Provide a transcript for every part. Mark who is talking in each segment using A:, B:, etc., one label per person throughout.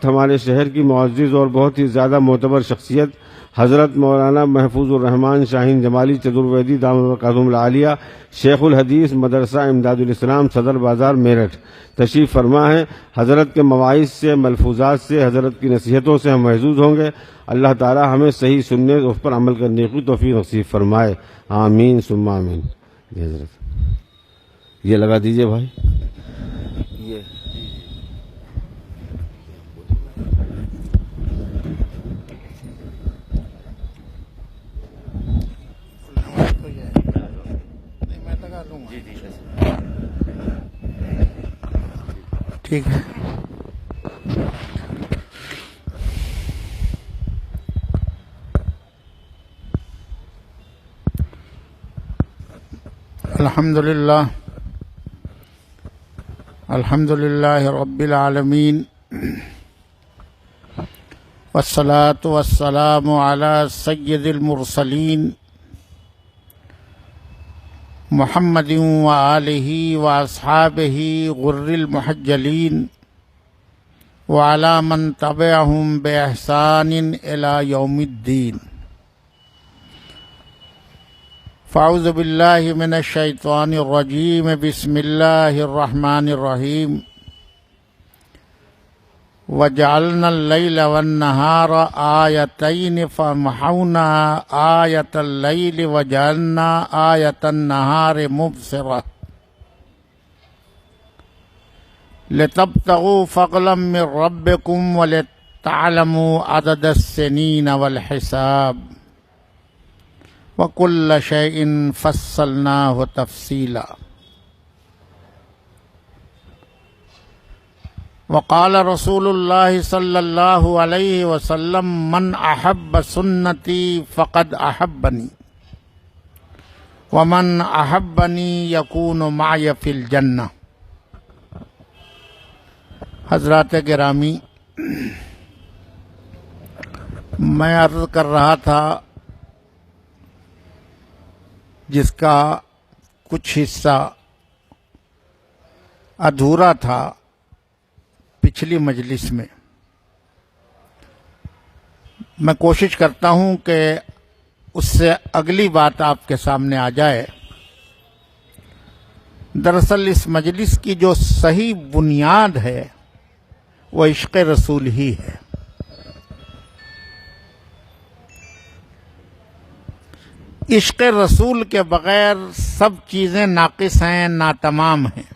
A: وقت ہمارے شہر کی معزز اور بہت ہی زیادہ معتبر شخصیت حضرت مولانا محفوظ الرحمان شاہین جمالی چترویدی دامت برکاتہم العالیہ شیخ الحدیث مدرسہ امداد الاسلام صدر بازار میرٹھ تشریف فرما ہے۔ حضرت کے مواعظ سے، ملفوظات سے، حضرت کی نصیحتوں سے ہم محظوظ ہوں گے۔ اللہ تعالی ہمیں صحیح سننے اس پر عمل کرنے کی توفیق نصیب فرمائے، آمین ثم آمین۔ جی حضرت یہ لگا دیجئے بھائی، یہ
B: ٹھیک ہے۔ الحمد للہ رب العالمین، والصلاة والسلام علی سید المرسلین محمد وآلہ واصحابہ غر المحجلین وعلی من تبعہم بإحسان الی یوم الدین۔ فاعوذ باللہ من الشیطان الرجیم، بسم اللہ الرحمن الرحیم۔ وجعلنا اللیل والنہار آیتین فمحونا آیت اللیل وجعلنا آیت النہار مبصرہ لتبتغوا فضلا من ربکم ولتعلموا عدد السنین والحساب وَكُلَّ شَيْءٍ فَصَّلْنَاهُ تَفْصِيلًا۔ وقال رسول اللہ صلی اللہ علیہ وسلم من احب سنتی فقد احبنی ومن احبنی یکون معی فی الجنہ۔ حضرات گرامی، میں عرض کر رہا تھا جس کا کچھ حصہ ادھورا تھا پچھلی مجلس میں، میں کوشش کرتا ہوں کہ اس سے اگلی بات آپ کے سامنے آ جائے۔ دراصل اس مجلس کی جو صحیح بنیاد ہے وہ عشق رسول ہی ہے۔ عشق رسول کے بغیر سب چیزیں ناقص ہیں، ناتمام ہیں۔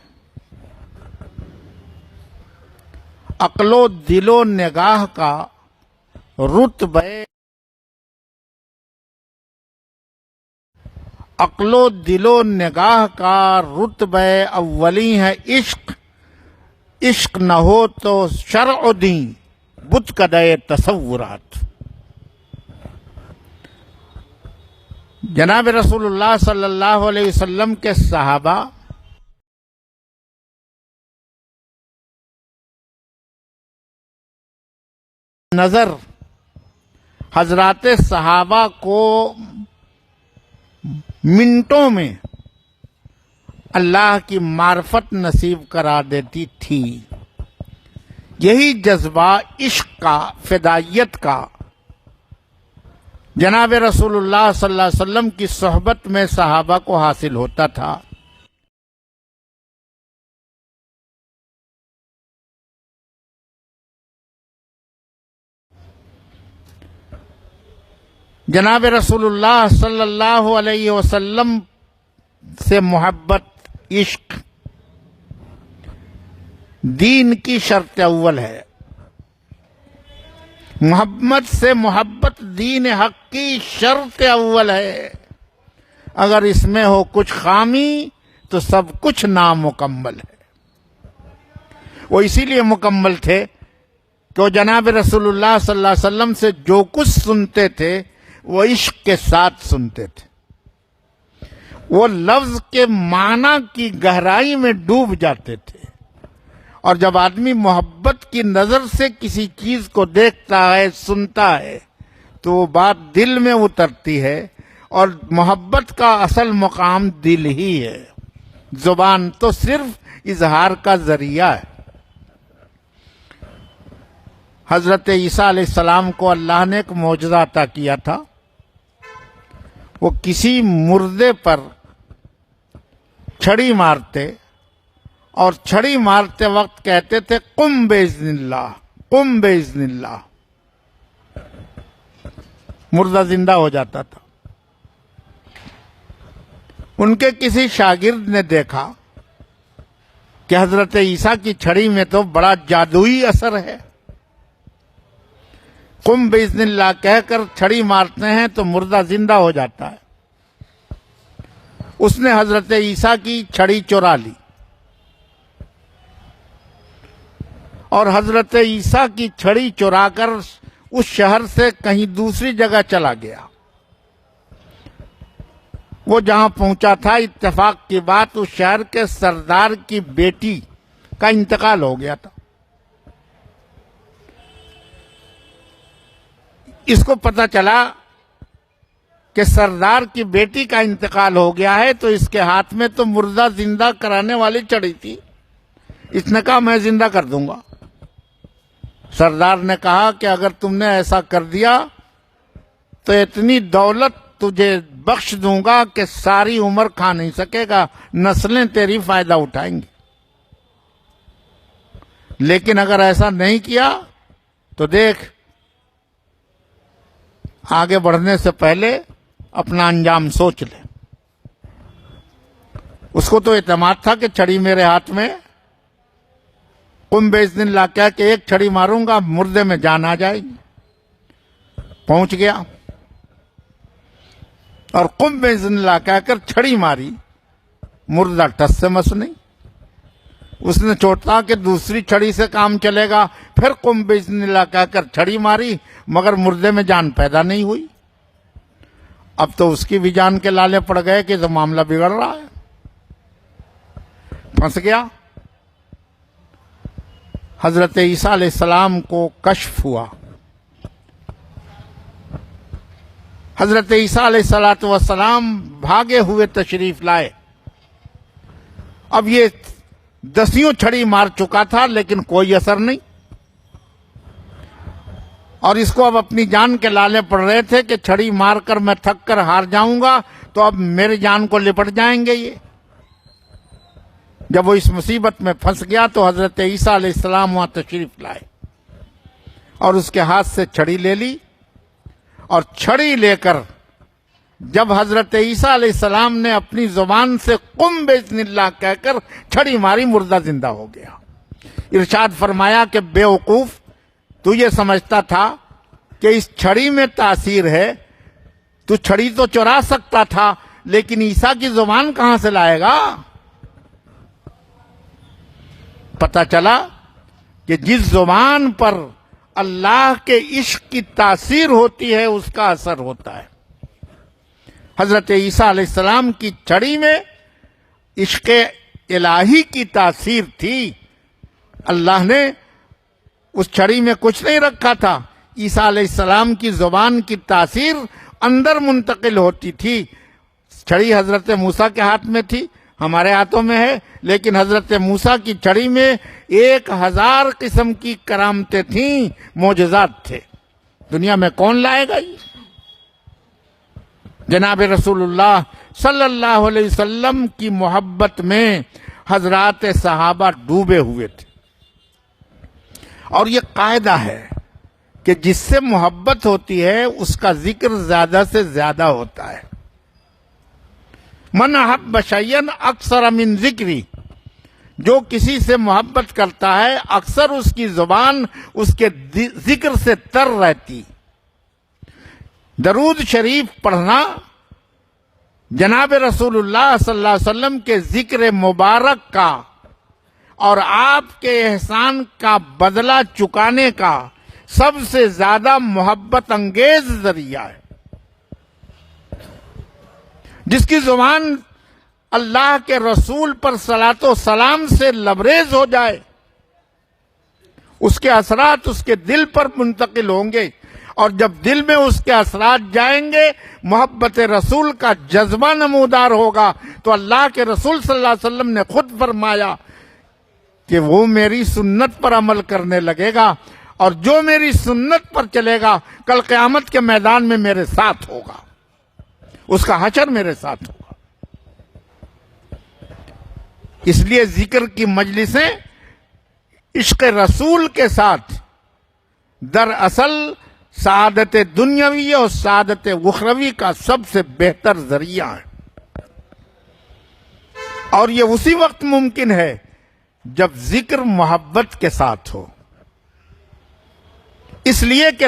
B: عقل و دل و نگاہ کا رتبہ عقل و دل و نگاہ کا رتبہ اولی ہے عشق۔ عشق نہ ہو تو شرع و دین بت کدے تصورات۔ جناب رسول اللہ صلی اللہ علیہ وسلم کے صحابہ نظر حضرات صحابہ کو منٹوں میں اللہ کی معرفت نصیب کرا دیتی تھی۔ یہی جذبہ عشق کا، فدائیت کا جناب رسول اللہ صلی اللہ علیہ وسلم کی صحبت میں صحابہ کو حاصل ہوتا تھا۔ جناب رسول اللہ صلی اللہ علیہ وسلم سے محبت، عشق دین کی شرط اول ہے۔ محمد سے محبت دین حق کی شرط اول ہے۔ اگر اس میں ہو کچھ خامی تو سب کچھ نامکمل ہے۔ وہ اسی لیے مکمل تھے کہ وہ جناب رسول اللہ صلی اللہ علیہ وسلم سے جو کچھ سنتے تھے وہ عشق کے ساتھ سنتے تھے۔ وہ لفظ کے معنی کی گہرائی میں ڈوب جاتے تھے، اور جب آدمی محبت کی نظر سے کسی چیز کو دیکھتا ہے، سنتا ہے، تو وہ بات دل میں اترتی ہے، اور محبت کا اصل مقام دل ہی ہے۔ زبان تو صرف اظہار کا ذریعہ ہے۔ حضرت عیسیٰ علیہ السلام کو اللہ نے ایک معجزہ عطا کیا تھا. وہ کسی مردے پر چھڑی مارتے اور چھڑی مارتے وقت کہتے تھے قم باذن اللہ، قم باذن اللہ. مردہ زندہ ہو جاتا تھا. ان کے کسی شاگرد نے دیکھا کہ حضرت عیسیٰ کی چھڑی میں تو بڑا جادوئی اثر ہے. قم باذن اللہ کہہ کر چھڑی مارتے ہیں تو مردہ زندہ ہو جاتا ہے. اس نے حضرت عیسیٰ کی چھڑی چرا لی اور حضرت عیسیٰ کی چھڑی چرا کر اس شہر سے کہیں دوسری جگہ چلا گیا. وہ جہاں پہنچا تھا اتفاق کی بات اس شہر کے سردار کی بیٹی کا انتقال ہو گیا تھا. اس کو پتا چلا کہ سردار کی بیٹی کا انتقال ہو گیا ہے تو اس کے ہاتھ میں تو مردہ زندہ کرانے والی چھڑی تھی. اس نے کہا میں زندہ کر دوں گا. سردار نے کہا کہ اگر تم نے ایسا کر دیا تو اتنی دولت تجھے بخش دوں گا کہ ساری عمر کھا نہیں سکے گا، نسلیں تیری فائدہ اٹھائیں گی. لیکن اگر ایسا نہیں کیا تو دیکھ آگے بڑھنے سے پہلے اپنا انجام سوچ لے. اس کو تو اعتماد تھا کہ چھڑی میرے ہاتھ میں، قم باذن اللہ کہہ کہ ایک چھڑی ماروں گا مردے میں جان آ جائے گی. پہنچ گیا اور قم باذن اللہ کہہ کر چھڑی ماری، مردہ ٹس سے مس نہیں. اس نے سوچا کہ دوسری چھڑی سے کام چلے گا، پھر قم باذن اللہ کہہ کر چھڑی ماری مگر مردے میں جان پیدا نہیں ہوئی. اب تو اس کی بھی جان کے لالے پڑ گئے کہ تو معاملہ بگڑ رہا ہے. پھنس گیا. حضرت عیسیٰ علیہ السلام کو کشف ہوا. حضرت عیسیٰ علیہ السلام بھاگے ہوئے تشریف لائے. اب یہ 10 چھڑی مار چکا تھا لیکن کوئی اثر نہیں، اور اس کو اب اپنی جان کے لالے پڑ رہے تھے کہ چھڑی مار کر میں تھک کر ہار جاؤں گا تو اب میری جان کو لپٹ جائیں گے یہ. جب وہ اس مصیبت میں پھنس گیا تو حضرت عیسیٰ علیہ السلام وہاں تشریف لائے اور اس کے ہاتھ سے چھڑی لے لی، اور چھڑی لے کر جب حضرت عیسیٰ علیہ السلام نے اپنی زبان سے قم باذن اللہ کہہ کر چھڑی ماری، مردہ زندہ ہو گیا. ارشاد فرمایا کہ بے وقوف، تو یہ سمجھتا تھا کہ اس چھڑی میں تاثیر ہے، تو چھڑی تو چرا سکتا تھا لیکن عیسیٰ کی زبان کہاں سے لائے گا؟ پتہ چلا کہ جس زبان پر اللہ کے عشق کی تاثیر ہوتی ہے اس کا اثر ہوتا ہے. حضرت عیسیٰ علیہ السلام کی چھڑی میں عشق الہی کی تاثیر تھی. اللہ نے اس چھڑی میں کچھ نہیں رکھا تھا. عیسیٰ علیہ السلام کی زبان کی تاثیر اندر منتقل ہوتی تھی. چھڑی حضرت موسیٰ کے ہاتھ میں تھی، ہمارے ہاتھوں میں ہے، لیکن حضرت موسیٰ کی چھڑی میں 1000 قسم کی کرامتیں تھیں، معجزات تھے. دنیا میں کون لائے گا یہ؟ جناب رسول اللہ صلی اللہ علیہ وسلم کی محبت میں حضرات صحابہ ڈوبے ہوئے تھے. اور یہ قاعدہ ہے کہ جس سے محبت ہوتی ہے اس کا ذکر زیادہ سے زیادہ ہوتا ہے. من احب شیئا اکثر من ذکری، جو کسی سے محبت کرتا ہے اکثر اس کی زبان اس کے ذکر سے تر رہتی. درود شریف پڑھنا جناب رسول اللہ صلی اللہ علیہ وسلم کے ذکر مبارک کا اور آپ کے احسان کا بدلہ چکانے کا سب سے زیادہ محبت انگیز ذریعہ ہے. جس کی زبان اللہ کے رسول پر صلاۃ و سلام سے لبریز ہو جائے اس کے اثرات اس کے دل پر منتقل ہوں گے، اور جب دل میں اس کے اثرات جائیں گے محبت رسول کا جذبہ نمودار ہوگا. تو اللہ کے رسول صلی اللہ علیہ وسلم نے خود فرمایا کہ وہ میری سنت پر عمل کرنے لگے گا اور جو میری سنت پر چلے گا کل قیامت کے میدان میں میرے ساتھ ہوگا، اس کا حشر میرے ساتھ ہوگا۔ اس لیے ذکر کی مجلسیں عشق رسول کے ساتھ دراصل سعادت دنیاوی اور سعادت اخروی کا سب سے بہتر ذریعہ ہے، اور یہ اسی وقت ممکن ہے جب ذکر محبت کے ساتھ ہو۔ اس لیے کہ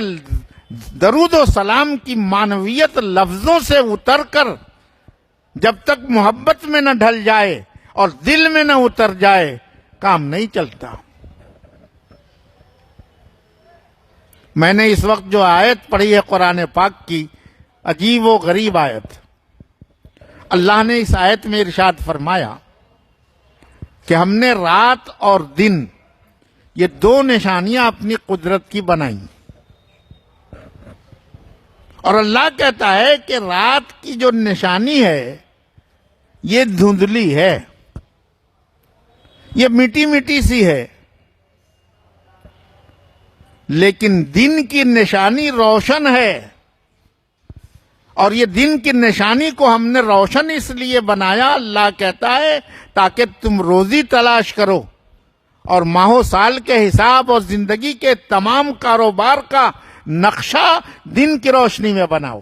B: درود و سلام کی معنویت لفظوں سے اتر کر جب تک محبت میں نہ ڈھل جائے اور دل میں نہ اتر جائے کام نہیں چلتا۔ میں نے اس وقت جو آیت پڑھی ہے قرآن پاک کی، عجیب و غریب آیت، اللہ نے اس آیت میں ارشاد فرمایا کہ ہم نے رات اور دن یہ دو نشانیاں اپنی قدرت کی بنائیں، اور اللہ کہتا ہے کہ رات کی جو نشانی ہے یہ دھندلی ہے، یہ میٹھی میٹھی سی ہے، لیکن دن کی نشانی روشن ہے، اور یہ دن کی نشانی کو ہم نے روشن اس لیے بنایا، اللہ کہتا ہے تاکہ تم روزی تلاش کرو اور ماہ و سال کے حساب اور زندگی کے تمام کاروبار کا نقشہ دن کی روشنی میں بناؤ۔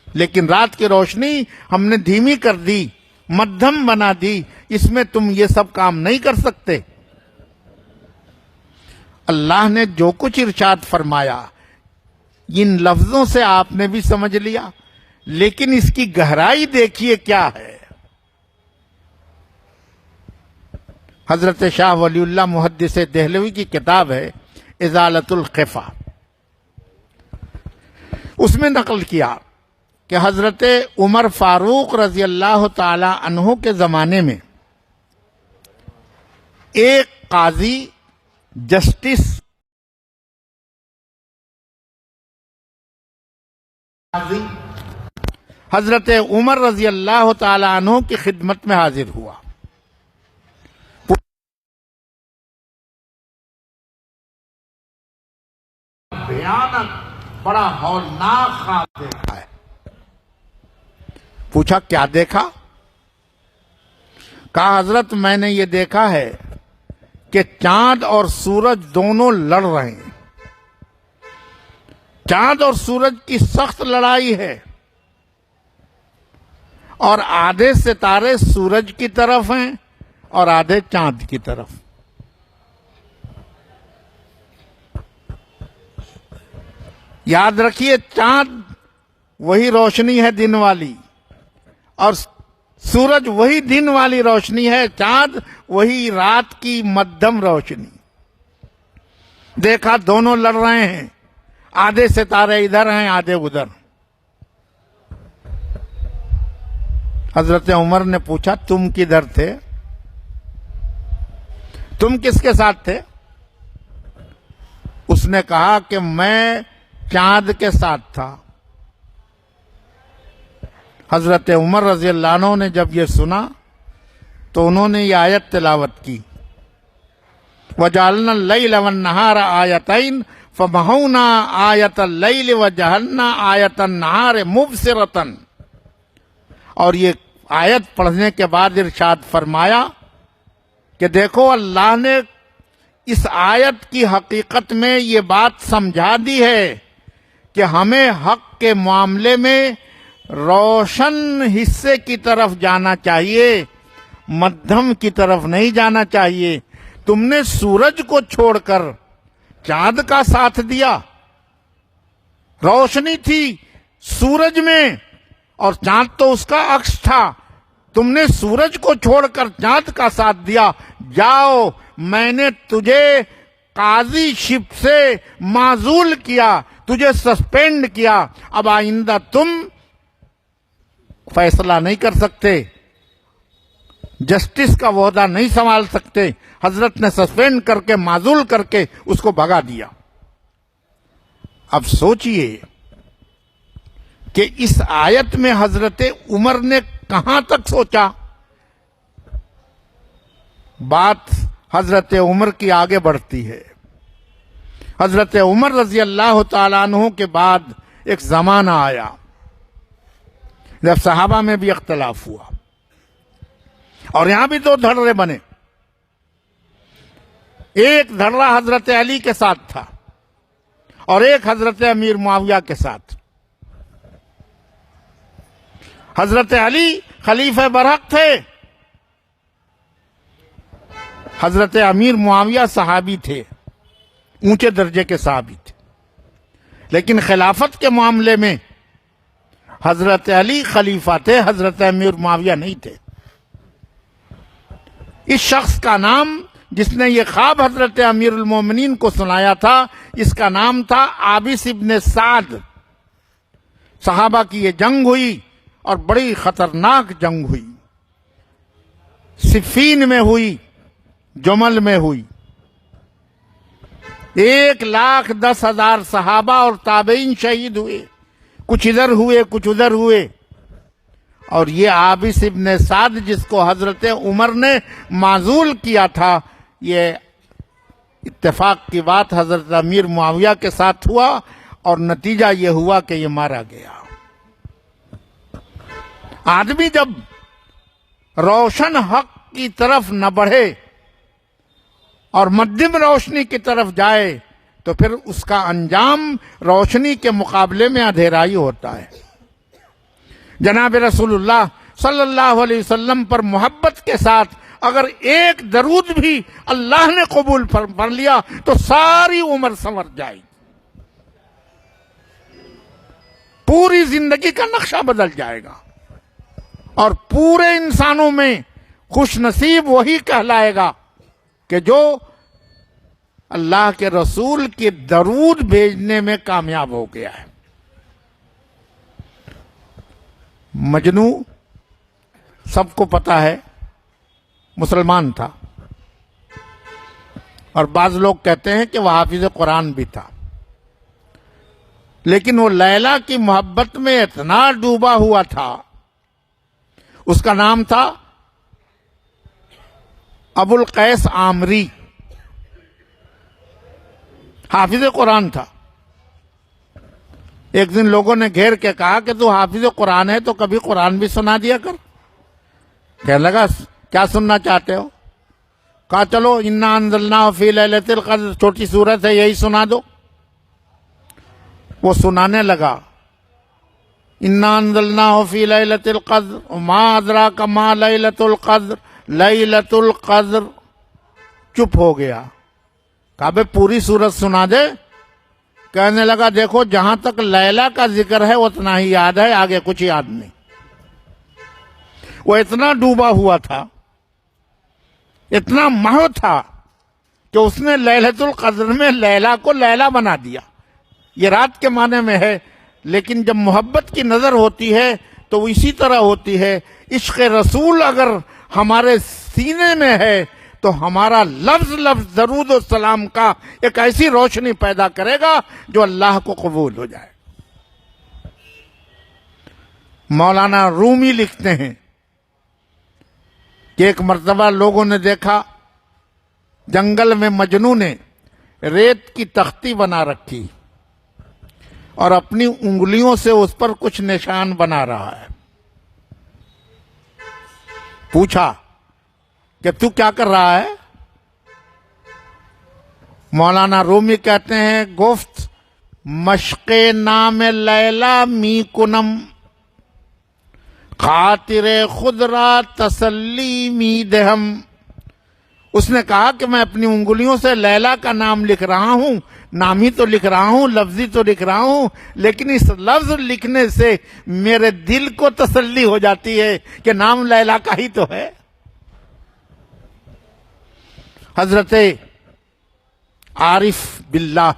B: لیکن رات کی روشنی ہم نے دھیمی کر دی، مدھم بنا دی، اس میں تم یہ سب کام نہیں کر سکتے۔ اللہ نے جو کچھ ارشاد فرمایا ان لفظوں سے آپ نے بھی سمجھ لیا، لیکن اس کی گہرائی دیکھیے کیا ہے۔ حضرت شاہ ولی اللہ محدث دہلوی کی کتاب ہے ازالۃ الخفا، اس میں نقل کیا کہ حضرت عمر فاروق رضی اللہ تعالی عنہ کے زمانے میں ایک قاضی جسٹس حضرت عمر رضی اللہ تعالی عنہ کی خدمت میں حاضر ہوا۔ بھیانک بڑا ہولناک خواب دیکھا ہے۔ پوچھا کیا دیکھا؟ کہا حضرت میں نے یہ دیکھا ہے کہ چاند اور سورج دونوں لڑ رہے ہیں، چاند اور سورج کی سخت لڑائی ہے، اور آدھے ستارے سورج کی طرف ہیں اور آدھے چاند کی طرف۔ یاد رکھیے چاند وہی روشنی ہے دن والی، اور سورج وہی دن والی روشنی ہے، چاند وہی رات کی مدھم روشنی۔ دیکھا دونوں لڑ رہے ہیں، آدھے ستارے ادھر ہیں آدھے ادھر۔ حضرت عمر نے پوچھا تم کدھر تھے؟ تم کس کے ساتھ تھے؟ اس نے کہا کہ میں چاند کے ساتھ تھا۔ حضرت عمر رضی اللہ عنہ نے جب یہ سنا تو انہوں نے یہ آیت تلاوت کی، وَجَعَلْنَا اللَّيْلَ وَالنَّهَارَ آیَتَيْن فَمَحَوْنَا آیَةَ اللَّيْلِ وَجَعَلْنَا آیَةَ النَّهَارِ مُبْصِرَةً۔ اور یہ آیت پڑھنے کے بعد ارشاد فرمایا کہ دیکھو اللہ نے اس آیت کی حقیقت میں یہ بات سمجھا دی ہے کہ ہمیں حق کے معاملے میں روشن حصے کی طرف جانا چاہیے، مدھم کی طرف نہیں جانا چاہیے۔ تم نے سورج کو چھوڑ کر چاند کا ساتھ دیا، روشنی تھی سورج میں اور چاند تو اس کا عکس تھا، تم نے سورج کو چھوڑ کر چاند کا ساتھ دیا۔ جاؤ میں نے تجھے قاضی شپ سے معزول کیا، تجھے سسپینڈ کیا، اب آئندہ تم فیصلہ نہیں کر سکتے، جسٹس کا عہدہ نہیں سنبھال سکتے۔ حضرت نے سسپینڈ کر کے معزول کر کے اس کو بھگا دیا۔ اب سوچئے کہ اس آیت میں حضرت عمر نے کہاں تک سوچا؟ بات حضرت عمر کی آگے بڑھتی ہے۔ حضرت عمر رضی اللہ تعالیٰ عنہ کے بعد ایک زمانہ آیا جب صحابہ میں بھی اختلاف ہوا اور یہاں بھی دو دھڑے بنے. ایک دھڑا حضرت علی کے ساتھ تھا اور ایک حضرت امیر معاویہ کے ساتھ. حضرت علی خلیفہ برحق تھے، حضرت امیر معاویہ صحابی تھے، اونچے درجے کے صحابی تھے، لیکن خلافت کے معاملے میں حضرت علی خلیفہ تھے، حضرت امیر معاویہ نہیں تھے. اس شخص کا نام جس نے یہ خواب حضرت امیر المومنین کو سنایا تھا، اس کا نام تھا عابس ابن سعد. صحابہ کی یہ جنگ ہوئی اور بڑی خطرناک جنگ ہوئی. صفین میں ہوئی، جمل میں ہوئی. 1,10,000 صحابہ اور تابعین شہید ہوئے، کچھ ادھر ہوئے کچھ ادھر ہوئے. اور یہ عابس ابن سعد جس کو حضرت عمر نے معزول کیا تھا، یہ اتفاق کی بات حضرت امیر معاویہ کے ساتھ ہوا اور نتیجہ یہ ہوا کہ یہ مارا گیا. آدمی جب روشن حق کی طرف نہ بڑھے اور مدھم روشنی کی طرف جائے تو پھر اس کا انجام روشنی کے مقابلے میں اندھیرائی ہوتا ہے. جناب رسول اللہ صلی اللہ علیہ وسلم پر محبت کے ساتھ اگر ایک درود بھی اللہ نے قبول کر لیا تو ساری عمر سنور جائے گی، پوری زندگی کا نقشہ بدل جائے گا اور پورے انسانوں میں خوش نصیب وہی کہلائے گا کہ جو اللہ کے رسول کے درود بھیجنے میں کامیاب ہو گیا ہے. مجنو سب کو پتا ہے مسلمان تھا، اور بعض لوگ کہتے ہیں کہ وہ حافظ قرآن بھی تھا، لیکن وہ لیلا کی محبت میں اتنا ڈوبا ہوا تھا. اس کا نام تھا ابو القیس عامری، حافظ قرآن تھا. ایک دن لوگوں نے گھیر کے کہا کہ تو حافظ قرآن ہے تو کبھی قرآن بھی سنا دیا کر. کہنے لگا کیا سننا چاہتے ہو؟ کہا چلو انا انزلناہ فی لیلۃ القدر، چھوٹی سورت ہے، یہی سنا دو. وہ سنانے لگا انا انزلناہ فی لیلۃ القدر وما ادراک ما لیلۃ القدر لیلۃ القدر. چپ ہو گیا. کہا بے پوری سورت سنا دے. کہنے لگا دیکھو جہاں تک لیلا کا ذکر ہے اتنا ہی یاد ہے، آگے کچھ یاد نہیں. وہ اتنا ڈوبا ہوا تھا، اتنا محو تھا کہ اس نے لیلۃ القدر میں لیلا کو لیلا بنا دیا. یہ رات کے معنی میں ہے، لیکن جب محبت کی نظر ہوتی ہے تو وہ اسی طرح ہوتی ہے. عشق رسول اگر ہمارے سینے میں ہے تو ہمارا لفظ لفظ درود و سلام کا ایک ایسی روشنی پیدا کرے گا جو اللہ کو قبول ہو جائے. مولانا رومی لکھتے ہیں کہ ایک مرتبہ لوگوں نے دیکھا جنگل میں مجنو نے ریت کی تختی بنا رکھی اور اپنی انگلیوں سے اس پر کچھ نشان بنا رہا ہے. پوچھا کہ تو کیا کر رہا ہے؟ مولانا رومی کہتے ہیں گفت مشق نام لیلا می کنم خاطر خود را تسلی می دہم. اس نے کہا کہ میں اپنی انگلیوں سے لیلا کا نام لکھ رہا ہوں، نام ہی تو لکھ رہا ہوں، لفظی تو لکھ رہا ہوں، لیکن اس لفظ لکھنے سے میرے دل کو تسلی ہو جاتی ہے کہ نام لیلا کا ہی تو ہے. حضرت عارف باللہ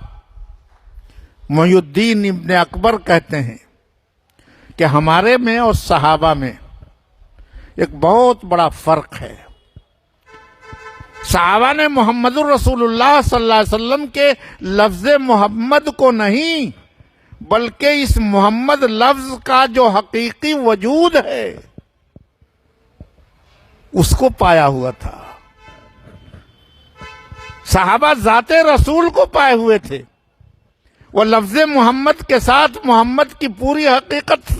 B: محی الدین ابن اکبر کہتے ہیں کہ ہمارے میں اور صحابہ میں ایک بہت بڑا فرق ہے. صحابہ نے محمد الرسول اللہ صلی اللہ علیہ وسلم کے لفظ محمد کو نہیں بلکہ اس محمد لفظ کا جو حقیقی وجود ہے اس کو پایا ہوا تھا. صحابہ ذات رسول کو پائے ہوئے تھے. وہ لفظ محمد کے ساتھ محمد کی پوری حقیقت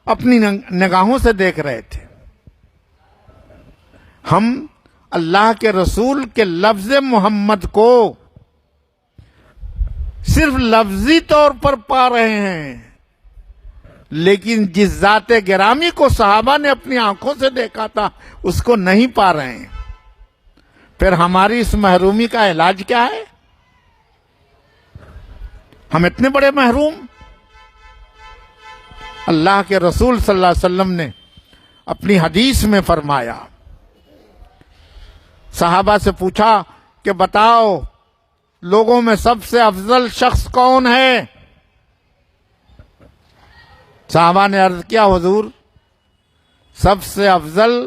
B: اپنی نگاہوں سے دیکھ رہے تھے. ہم اللہ کے رسول کے لفظ محمد کو صرف لفظی طور پر پا رہے ہیں، لیکن جس ذات گرامی کو صحابہ نے اپنی آنکھوں سے دیکھا تھا اس کو نہیں پا رہے ہیں. پھر ہماری اس محرومی کا علاج کیا ہے؟ ہم اتنے بڑے محروم. اللہ کے رسول صلی اللہ علیہ وسلم نے اپنی حدیث میں فرمایا، صحابہ سے پوچھا کہ بتاؤ لوگوں میں سب سے افضل شخص کون ہے؟ صحابہ نے عرض کیا، حضور سب سے افضل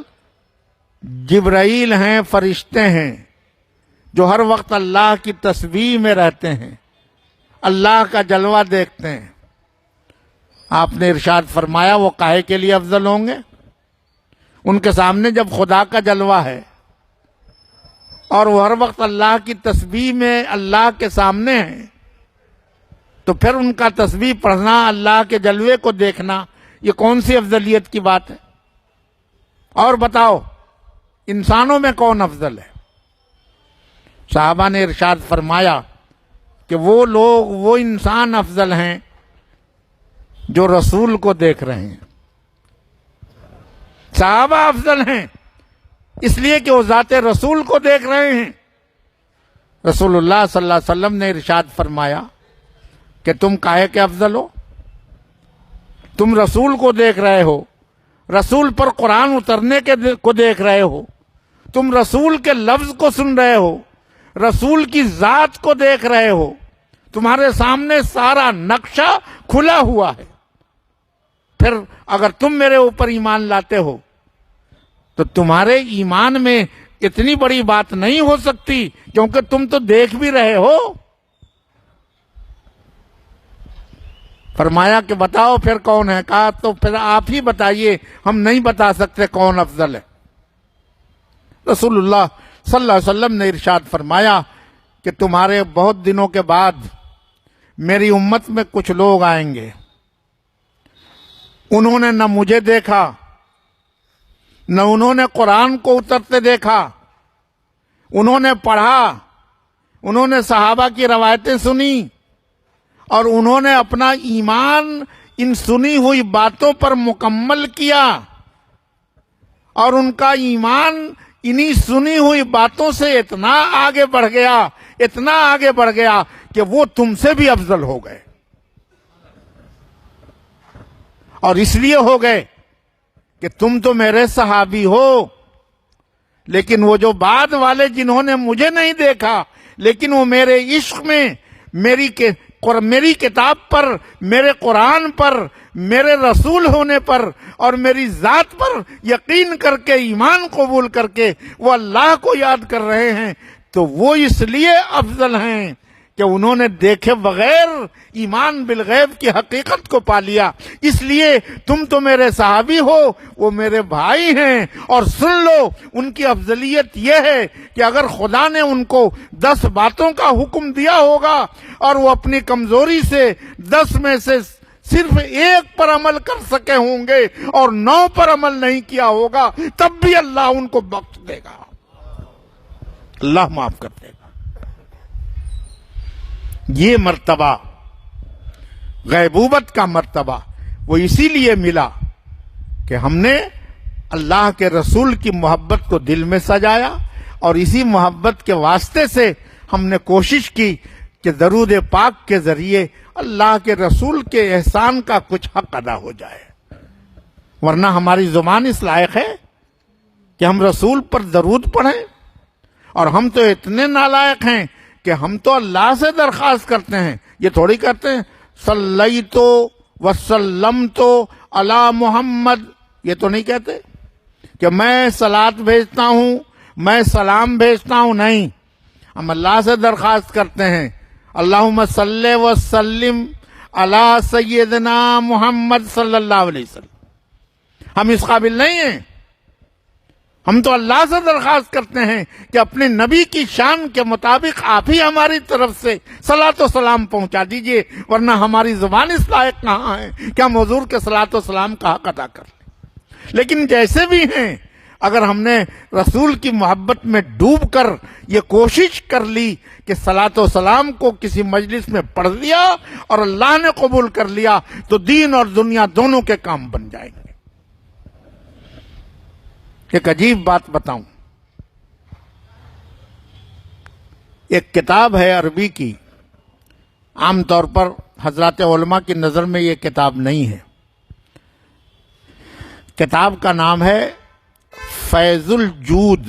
B: جبرائیل ہیں، فرشتے ہیں جو ہر وقت اللہ کی تسبیح میں رہتے ہیں، اللہ کا جلوہ دیکھتے ہیں. آپ نے ارشاد فرمایا وہ کاہے کے لیے افضل ہوں گے؟ ان کے سامنے جب خدا کا جلوہ ہے اور وہ ہر وقت اللہ کی تسبیح میں اللہ کے سامنے ہیں، تو پھر ان کا تسبیح پڑھنا، اللہ کے جلوے کو دیکھنا، یہ کون سی افضلیت کی بات ہے؟ اور بتاؤ انسانوں میں کون افضل ہے؟ صحابہ نے ارشاد فرمایا کہ وہ لوگ، وہ انسان افضل ہیں جو رسول کو دیکھ رہے ہیں. صحابہ افضل ہیں اس لیے کہ وہ ذات رسول کو دیکھ رہے ہیں. رسول اللہ صلی اللہ علیہ وسلم نے ارشاد فرمایا کہ تم کاہے کے افضل ہو؟ تم رسول کو دیکھ رہے ہو، رسول پر قرآن اترنے کو دیکھ رہے ہو، تم رسول کے لفظ کو سن رہے ہو، رسول کی ذات کو دیکھ رہے ہو، تمہارے سامنے سارا نقشہ کھلا ہوا ہے. پھر اگر تم میرے اوپر ایمان لاتے ہو تو تمہارے ایمان میں اتنی بڑی بات نہیں ہو سکتی، کیونکہ تم تو دیکھ بھی رہے ہو. فرمایا کہ بتاؤ پھر کون ہے؟ کہا تو پھر آپ ہی بتائیے، ہم نہیں بتا سکتے کون افضل ہے. رسول اللہ صلی اللہ علیہ وسلم نے ارشاد فرمایا کہ تمہارے بہت دنوں کے بعد میری امت میں کچھ لوگ آئیں گے، انہوں نے نہ مجھے دیکھا، نہ انہوں نے قرآن کو اترتے دیکھا، انہوں نے پڑھا، انہوں نے صحابہ کی روایتیں سنی، اور انہوں نے اپنا ایمان ان سنی ہوئی باتوں پر مکمل کیا، اور ان کا ایمان انہی سنی ہوئی باتوں سے اتنا آگے بڑھ گیا، اتنا آگے بڑھ گیا کہ وہ تم سے بھی افضل ہو گئے. اور اس لیے ہو گئے کہ تم تو میرے صحابی ہو، لیکن وہ جو بعد والے جنہوں نے مجھے نہیں دیکھا لیکن وہ میرے عشق میں، میری کتاب پر، میرے قرآن پر، میرے رسول ہونے پر اور میری ذات پر یقین کر کے، ایمان قبول کر کے وہ اللہ کو یاد کر رہے ہیں، تو وہ اس لیے افضل ہیں کہ انہوں نے دیکھے بغیر ایمان بالغیب کی حقیقت کو پا لیا. اس لیے تم تو میرے صحابی ہو، وہ میرے بھائی ہیں. اور سن لو ان کی افضلیت یہ ہے کہ اگر خدا نے ان کو 10 باتوں کا حکم دیا ہوگا اور وہ اپنی کمزوری سے 10 میں سے صرف 1 پر عمل کر سکے ہوں گے اور 9 پر عمل نہیں کیا ہوگا، تب بھی اللہ ان کو بخش دے گا، اللہ معاف کر دے گا. یہ مرتبہ، غیبوبت کا مرتبہ، وہ اسی لیے ملا کہ ہم نے اللہ کے رسول کی محبت کو دل میں سجایا، اور اسی محبت کے واسطے سے ہم نے کوشش کی کہ درود پاک کے ذریعے اللہ کے رسول کے احسان کا کچھ حق ادا ہو جائے. ورنہ ہماری زبان اس لائق ہے کہ ہم رسول پر درود پڑھیں؟ اور ہم تو اتنے نالائق ہیں کہ ہم تو اللہ سے درخواست کرتے ہیں، یہ تھوڑی کرتے ہیں صلیتو وسلمتو علی محمد، یہ تو نہیں کہتے کہ میں صلات بھیجتا ہوں، میں سلام بھیجتا ہوں. نہیں، ہم اللہ سے درخواست کرتے ہیں اللہم صلی وسلم علی سیدنا محمد صلی اللہ علیہ وسلم. ہم اس قابل نہیں ہیں ہم تو اللہ سے درخواست کرتے ہیں کہ اپنے نبی کی شان کے مطابق آپ ہی ہماری طرف سے صلاۃ و سلام پہنچا دیجئے، ورنہ ہماری زبان اس لائق کہاں ہے کہ ہم حضور کے صلاۃ و سلام کا حق ادا کر لیں۔ لیکن جیسے بھی ہیں، اگر ہم نے رسول کی محبت میں ڈوب کر یہ کوشش کر لی کہ صلاۃ و سلام کو کسی مجلس میں پڑھ لیا اور اللہ نے قبول کر لیا، تو دین اور دنیا دونوں کے کام بن جائیں گے۔ ایک عجیب بات بتاؤں، ایک کتاب ہے عربی کی، عام طور پر حضرات علماء کی نظر میں یہ کتاب نہیں ہے۔ کتاب کا نام ہے فیض الجود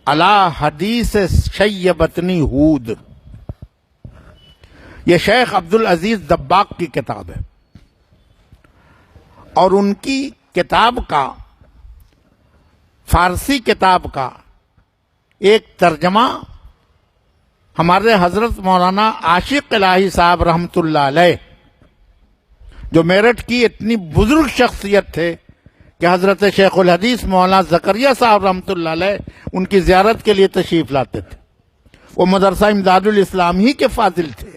B: علی حدیث شیبتنی ہود۔ یہ شیخ عبدالعزیز دباغ کی کتاب ہے، اور ان کی کتاب کا، فارسی کتاب کا ایک ترجمہ ہمارے حضرت مولانا عاشق الہی صاحب رحمۃ اللہ علیہ، جو میرٹھ کی اتنی بزرگ شخصیت تھے کہ حضرت شیخ الحدیث مولانا زکریا صاحب رحمۃ اللہ علیہ ان کی زیارت کے لیے تشریف لاتے تھے۔ وہ مدرسہ امداد الاسلام ہی کے فاضل تھے،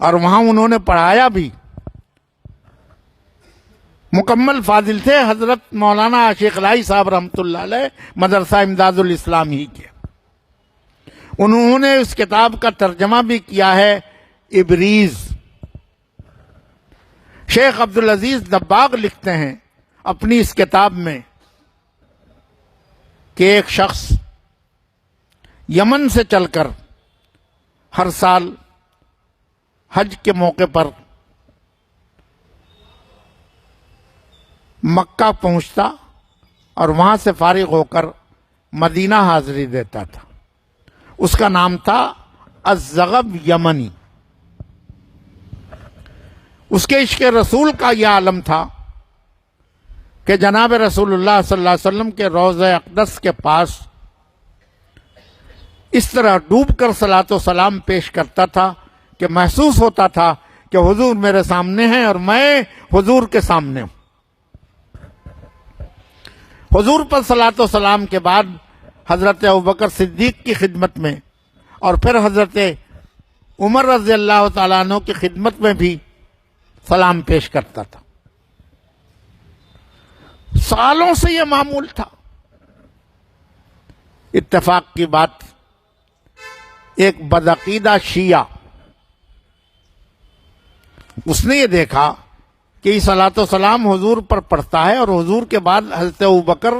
B: اور وہاں انہوں نے پڑھایا بھی، مکمل فاضل تھے حضرت مولانا عاشق الہی صاحب رحمۃ اللہ علیہ مدرسہ امداد الاسلام ہی کے۔ انہوں نے اس کتاب کا ترجمہ بھی کیا ہے، ابریز۔ شیخ عبدالعزیز دباغ لکھتے ہیں اپنی اس کتاب میں کہ ایک شخص یمن سے چل کر ہر سال حج کے موقع پر مکہ پہنچتا اور وہاں سے فارغ ہو کر مدینہ حاضری دیتا تھا۔ اس کا نام تھا الزغب یمنی۔ اس کے عشق رسول کا یہ عالم تھا کہ جناب رسول اللہ صلی اللہ علیہ وسلم کے روضہ اقدس کے پاس اس طرح ڈوب کر صلاۃ و سلام پیش کرتا تھا کہ محسوس ہوتا تھا کہ حضور میرے سامنے ہیں اور میں حضور کے سامنے ہوں۔ حضور پر صلاۃ و سلام کے بعد حضرت ابوبکر صدیق کی خدمت میں اور پھر حضرت عمر رضی اللہ تعالیٰ عنہ کی خدمت میں بھی سلام پیش کرتا تھا۔ سالوں سے یہ معمول تھا۔ اتفاق کی بات، ایک بدعقیدہ شیعہ، اس نے یہ دیکھا کہ یہ صلاۃ و سلام حضور پر پڑھتا ہے اور حضور کے بعد حضرت ابوبکر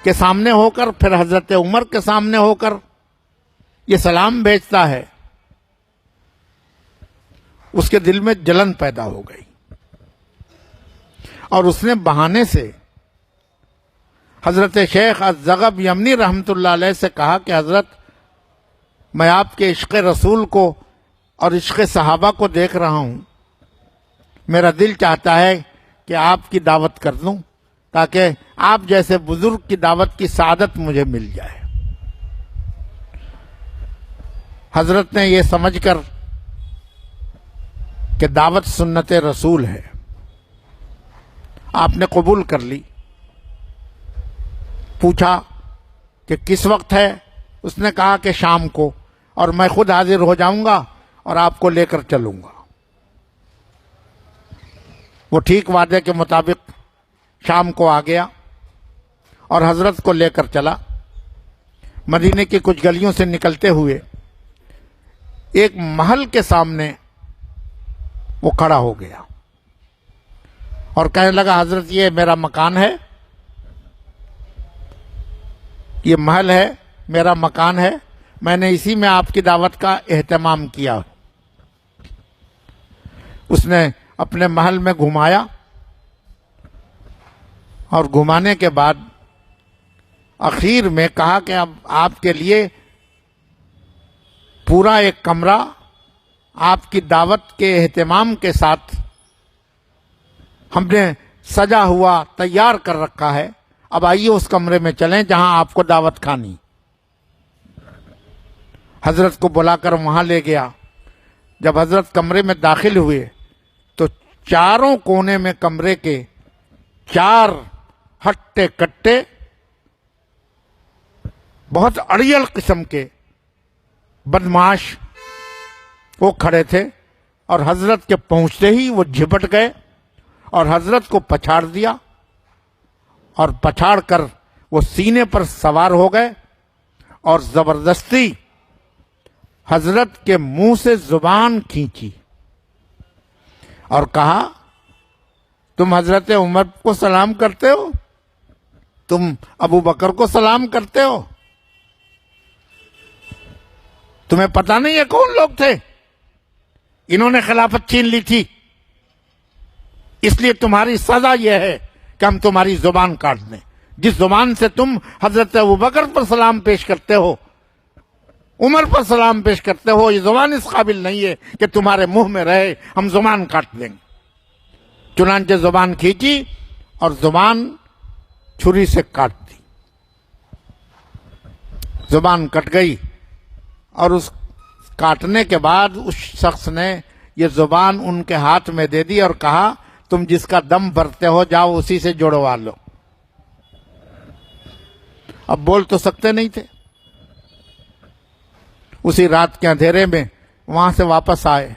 B: کے سامنے ہو کر پھر حضرت عمر کے سامنے ہو کر یہ سلام بھیجتا ہے۔ اس کے دل میں جلن پیدا ہو گئی اور اس نے بہانے سے حضرت شیخ الزغب یمنی رحمۃ اللہ علیہ سے کہا کہ حضرت، میں آپ کے عشق رسول کو اور عشق صحابہ کو دیکھ رہا ہوں، میرا دل چاہتا ہے کہ آپ کی دعوت کر دوں تاکہ آپ جیسے بزرگ کی دعوت کی سعادت مجھے مل جائے۔ حضرت نے یہ سمجھ کر کہ دعوت سنت رسول ہے، آپ نے قبول کر لی۔ پوچھا کہ کس وقت ہے؟ اس نے کہا کہ شام کو، اور میں خود حاضر ہو جاؤں گا اور آپ کو لے کر چلوں گا۔ وہ ٹھیک وعدے کے مطابق شام کو آ گیا اور حضرت کو لے کر چلا۔ مدینے کی کچھ گلیوں سے نکلتے ہوئے ایک محل کے سامنے وہ کھڑا ہو گیا اور کہنے لگا، حضرت یہ میرا مکان ہے، یہ محل ہے، میرا مکان ہے، میں نے اسی میں آپ کی دعوت کا اہتمام کیا۔ اس نے اپنے محل میں گھمایا اور گھمانے کے بعد اخیر میں کہا کہ اب آپ کے لیے پورا ایک کمرہ آپ کی دعوت کے اہتمام کے ساتھ ہم نے سجا ہوا تیار کر رکھا ہے، اب آئیے اس کمرے میں چلیں جہاں آپ کو دعوت کھانی۔ حضرت کو بلا کر وہاں لے گیا۔ جب حضرت کمرے میں داخل ہوئے تو چاروں کونے میں کمرے کے 4 ہٹے کٹے بہت اڑیل قسم کے بدمعاش وہ کھڑے تھے، اور حضرت کے پہنچتے ہی وہ جھپٹ گئے اور حضرت کو پچھاڑ دیا، اور پچھاڑ کر وہ سینے پر سوار ہو گئے اور زبردستی حضرت کے منہ سے زبان کھینچی اور کہا، تم حضرت عمر کو سلام کرتے ہو، تم ابو بکر کو سلام کرتے ہو، تمہیں پتہ نہیں ہے کون لوگ تھے؟ انہوں نے خلافت چھین لی تھی، اس لیے تمہاری سزا یہ ہے کہ ہم تمہاری زبان کاٹ دیں۔ جس زبان سے تم حضرت ابوبکر پر سلام پیش کرتے ہو، عمر پر سلام پیش کرتے ہو، یہ زبان اس قابل نہیں ہے کہ تمہارے منہ میں رہے، ہم زبان کاٹ دیں گے۔ چنانچہ زبان کھینچی اور زبان چھری سے کاٹ دی، زبان کٹ گئی، اور اس کاٹنے کے بعد اس شخص نے یہ زبان ان کے ہاتھ میں دے دی اور کہا، تم جس کا دم بھرتے ہو جاؤ اسی سے جڑوا لو۔ اب بول تو سکتے نہیں تھے۔ اسی رات کے اندھیرے میں وہاں سے واپس آئے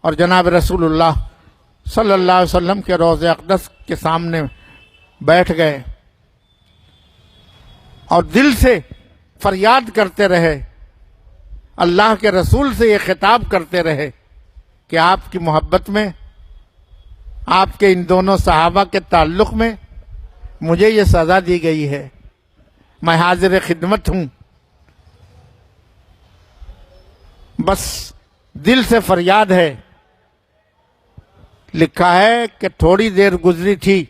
B: اور جناب رسول اللہ صلی اللہ علیہ وسلم کے روضہ اقدس کے سامنے بیٹھ گئے اور دل سے فریاد کرتے رہے، اللہ کے رسول سے یہ خطاب کرتے رہے کہ آپ کی محبت میں، آپ کے ان دونوں صحابہ کے تعلق میں مجھے یہ سزا دی گئی ہے، میں حاضر خدمت ہوں، بس دل سے فریاد ہے۔ لکھا ہے کہ تھوڑی دیر گزری تھی،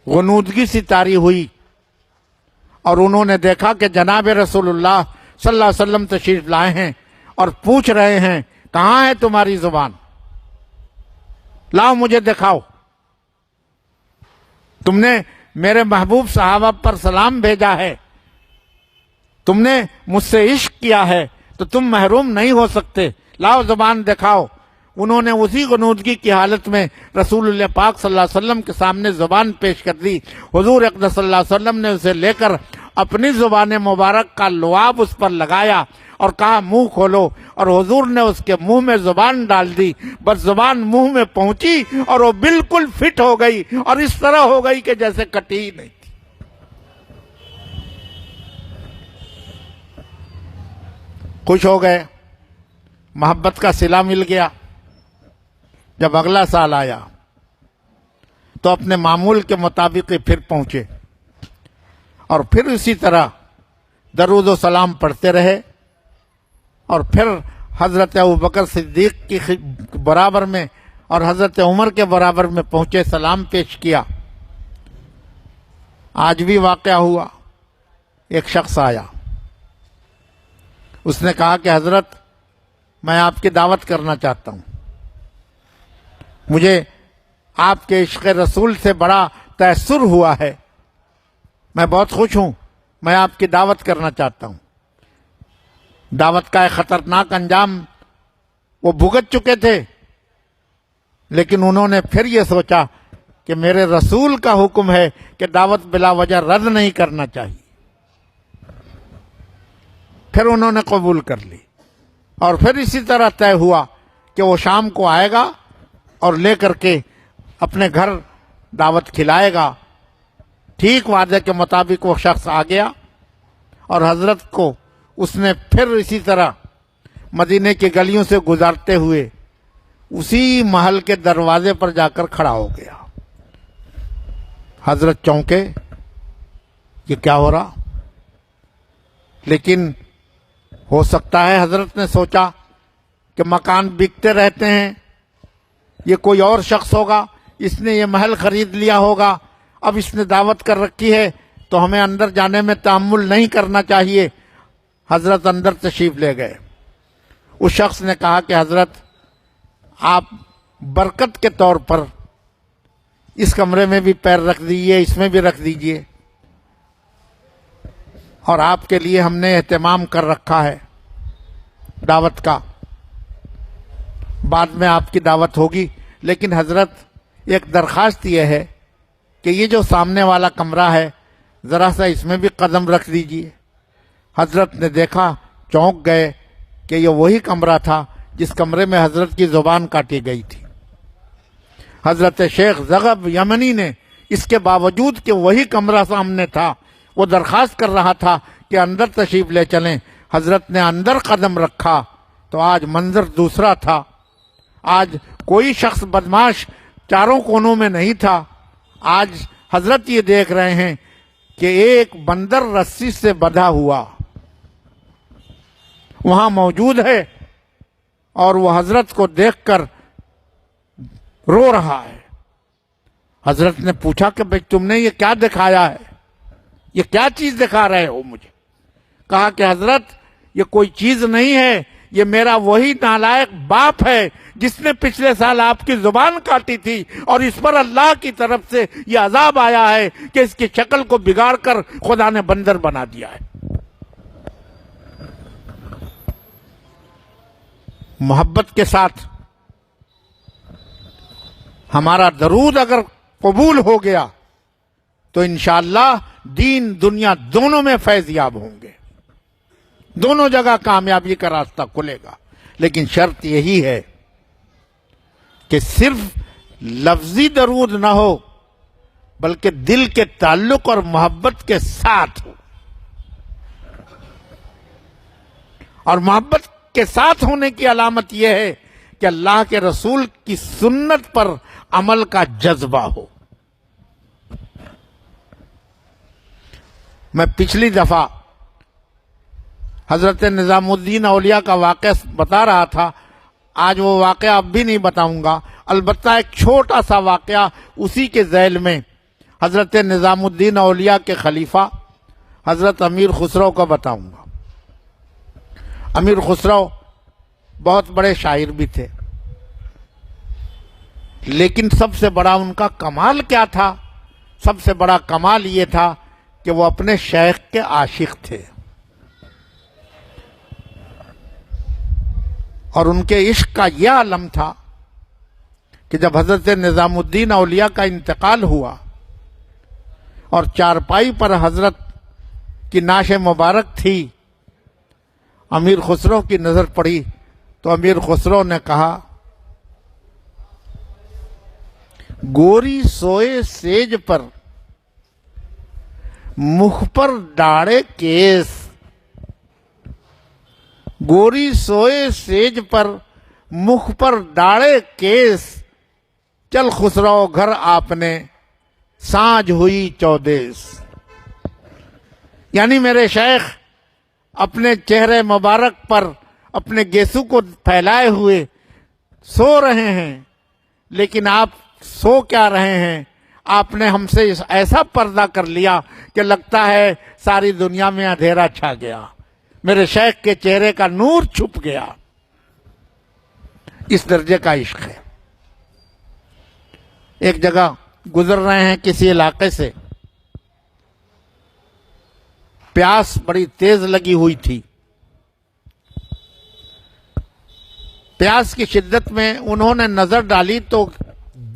B: غنودگی سی طاری ہوئی، اور انہوں نے دیکھا کہ جناب رسول اللہ صلی اللہ علیہ وسلم تشریف لائے ہیں اور پوچھ رہے ہیں، کہاں ہے تمہاری زبان؟ لاؤ مجھے دکھاؤ، تم نے میرے محبوب صحابہ پر سلام بھیجا ہے، تم نے مجھ سے عشق کیا ہے، تو تم محروم نہیں ہو سکتے، لاؤ زبان دکھاؤ۔ انہوں نے اسی غنودگی کی حالت میں رسول اللہ پاک صلی اللہ علیہ وسلم کے سامنے زبان پیش کر دی۔ حضور اقدس صلی اللہ علیہ وسلم نے اسے لے کر اپنی زبان مبارک کا لعاب اس پر لگایا اور کہا، منہ کھولو، اور حضور نے اس کے منہ میں زبان ڈال دی۔ بس زبان منہ میں پہنچی اور وہ بالکل فٹ ہو گئی، اور اس طرح ہو گئی کہ جیسے کٹی ہی نہیں تھی۔ خوش ہو گئے، محبت کا صلہ مل گیا۔ جب اگلا سال آیا تو اپنے معمول کے مطابق پھر پہنچے، اور پھر اسی طرح درود و سلام پڑھتے رہے، اور پھر حضرت ابوبکر صدیق کی برابر میں اور حضرت عمر کے برابر میں پہنچے، سلام پیش کیا۔ آج بھی واقعہ ہوا، ایک شخص آیا، اس نے کہا کہ حضرت میں آپ کی دعوت کرنا چاہتا ہوں، مجھے آپ کے عشق رسول سے بڑا تأثر ہوا ہے، میں بہت خوش ہوں، میں آپ کی دعوت کرنا چاہتا ہوں۔ دعوت کا ایک خطرناک انجام وہ بھگت چکے تھے، لیکن انہوں نے پھر یہ سوچا کہ میرے رسول کا حکم ہے کہ دعوت بلا وجہ رد نہیں کرنا چاہیے، پھر انہوں نے قبول کر لی، اور پھر اسی طرح طے ہوا کہ وہ شام کو آئے گا اور لے کر کے اپنے گھر دعوت کھلائے گا۔ ٹھیک وعدے کے مطابق وہ شخص آ گیا، اور حضرت کو اس نے پھر اسی طرح مدینے کی گلیوں سے گزارتے ہوئے اسی محل کے دروازے پر جا کر کھڑا ہو گیا۔ حضرت چونکے، یہ کیا ہو رہا؟ لیکن ہو سکتا ہے حضرت نے سوچا کہ مکان بکتے رہتے ہیں، یہ کوئی اور شخص ہوگا، اس نے یہ محل خرید لیا ہوگا، اب اس نے دعوت کر رکھی ہے تو ہمیں اندر جانے میں تحمل نہیں کرنا چاہیے۔ حضرت اندر تشریف لے گئے۔ اس شخص نے کہا کہ حضرت آپ برکت کے طور پر اس کمرے میں بھی پیر رکھ دیجئے، اس میں بھی رکھ دیجئے، اور آپ کے لیے ہم نے اہتمام کر رکھا ہے دعوت کا، بعد میں آپ کی دعوت ہوگی، لیکن حضرت ایک درخواست یہ ہے کہ یہ جو سامنے والا کمرہ ہے ذرا سا اس میں بھی قدم رکھ دیجئے۔ حضرت نے دیکھا، چونک گئے کہ یہ وہی کمرہ تھا جس کمرے میں حضرت کی زبان کاٹی گئی تھی۔ حضرت شیخ زغب یمنی نے اس کے باوجود کہ وہی کمرہ سامنے تھا، وہ درخواست کر رہا تھا کہ اندر تشریف لے چلیں۔ حضرت نے اندر قدم رکھا تو آج منظر دوسرا تھا۔ آج کوئی شخص بدماش چاروں کونوں میں نہیں تھا۔ آج حضرت یہ دیکھ رہے ہیں کہ ایک بندر رسی سے بندھا ہوا وہاں موجود ہے اور وہ حضرت کو دیکھ کر رو رہا ہے۔ حضرت نے پوچھا کہ بھئی تم نے یہ کیا دکھایا ہے، یہ کیا چیز دکھا رہے ہو مجھے؟ کہا کہ حضرت یہ کوئی چیز نہیں ہے، یہ میرا وہی نالائق باپ ہے جس نے پچھلے سال آپ کی زبان کاٹی تھی، اور اس پر اللہ کی طرف سے یہ عذاب آیا ہے کہ اس کی شکل کو بگاڑ کر خدا نے بندر بنا دیا ہے۔ محبت کے ساتھ ہمارا درود اگر قبول ہو گیا تو انشاءاللہ دین دنیا دونوں میں فیض یاب ہوں گے، دونوں جگہ کامیابی کا راستہ کھلے گا۔ لیکن شرط یہی ہے کہ صرف لفظی درود نہ ہو بلکہ دل کے تعلق اور محبت کے ساتھ ہو، اور محبت کے ساتھ ہونے کی علامت یہ ہے کہ اللہ کے رسول کی سنت پر عمل کا جذبہ ہو۔ میں پچھلی دفعہ حضرت نظام الدین اولیاء کا واقعہ بتا رہا تھا، آج وہ واقعہ اب بھی نہیں بتاؤں گا، البتہ ایک چھوٹا سا واقعہ اسی کے ذیل میں حضرت نظام الدین اولیاء کے خلیفہ حضرت امیر خسرو کا بتاؤں گا۔ امیر خسرو بہت بڑے شاعر بھی تھے، لیکن سب سے بڑا ان کا کمال کیا تھا؟ سب سے بڑا کمال یہ تھا کہ وہ اپنے شیخ کے عاشق تھے، اور ان کے عشق کا یہ عالم تھا کہ جب حضرت نظام الدین اولیاء کا انتقال ہوا اور چارپائی پر حضرت کی نعش مبارک تھی، امیر خسرو کی نظر پڑی تو امیر خسرو نے کہا، گوری سوئے سیج پر مکھ پر ڈاڑے کیس، گوری سوئے سیج پر مکھ پر ڈاڑے کیس، چل خسرو گھر آپ نے سانج ہوئی چودیس۔ یعنی میرے شیخ اپنے چہرے مبارک پر اپنے گیسو کو پھیلائے ہوئے سو رہے ہیں، لیکن آپ سو کیا رہے ہیں؟ آپ نے ہم سے ایسا پردہ کر لیا کہ لگتا ہے ساری دنیا میں اندھیرا چھا گیا، میرے شیخ کے چہرے کا نور چھپ گیا۔ اس درجے کا عشق ہے۔ ایک جگہ گزر رہے ہیں کسی علاقے سے، پیاس بڑی تیز لگی ہوئی تھی، پیاس کی شدت میں انہوں نے نظر ڈالی تو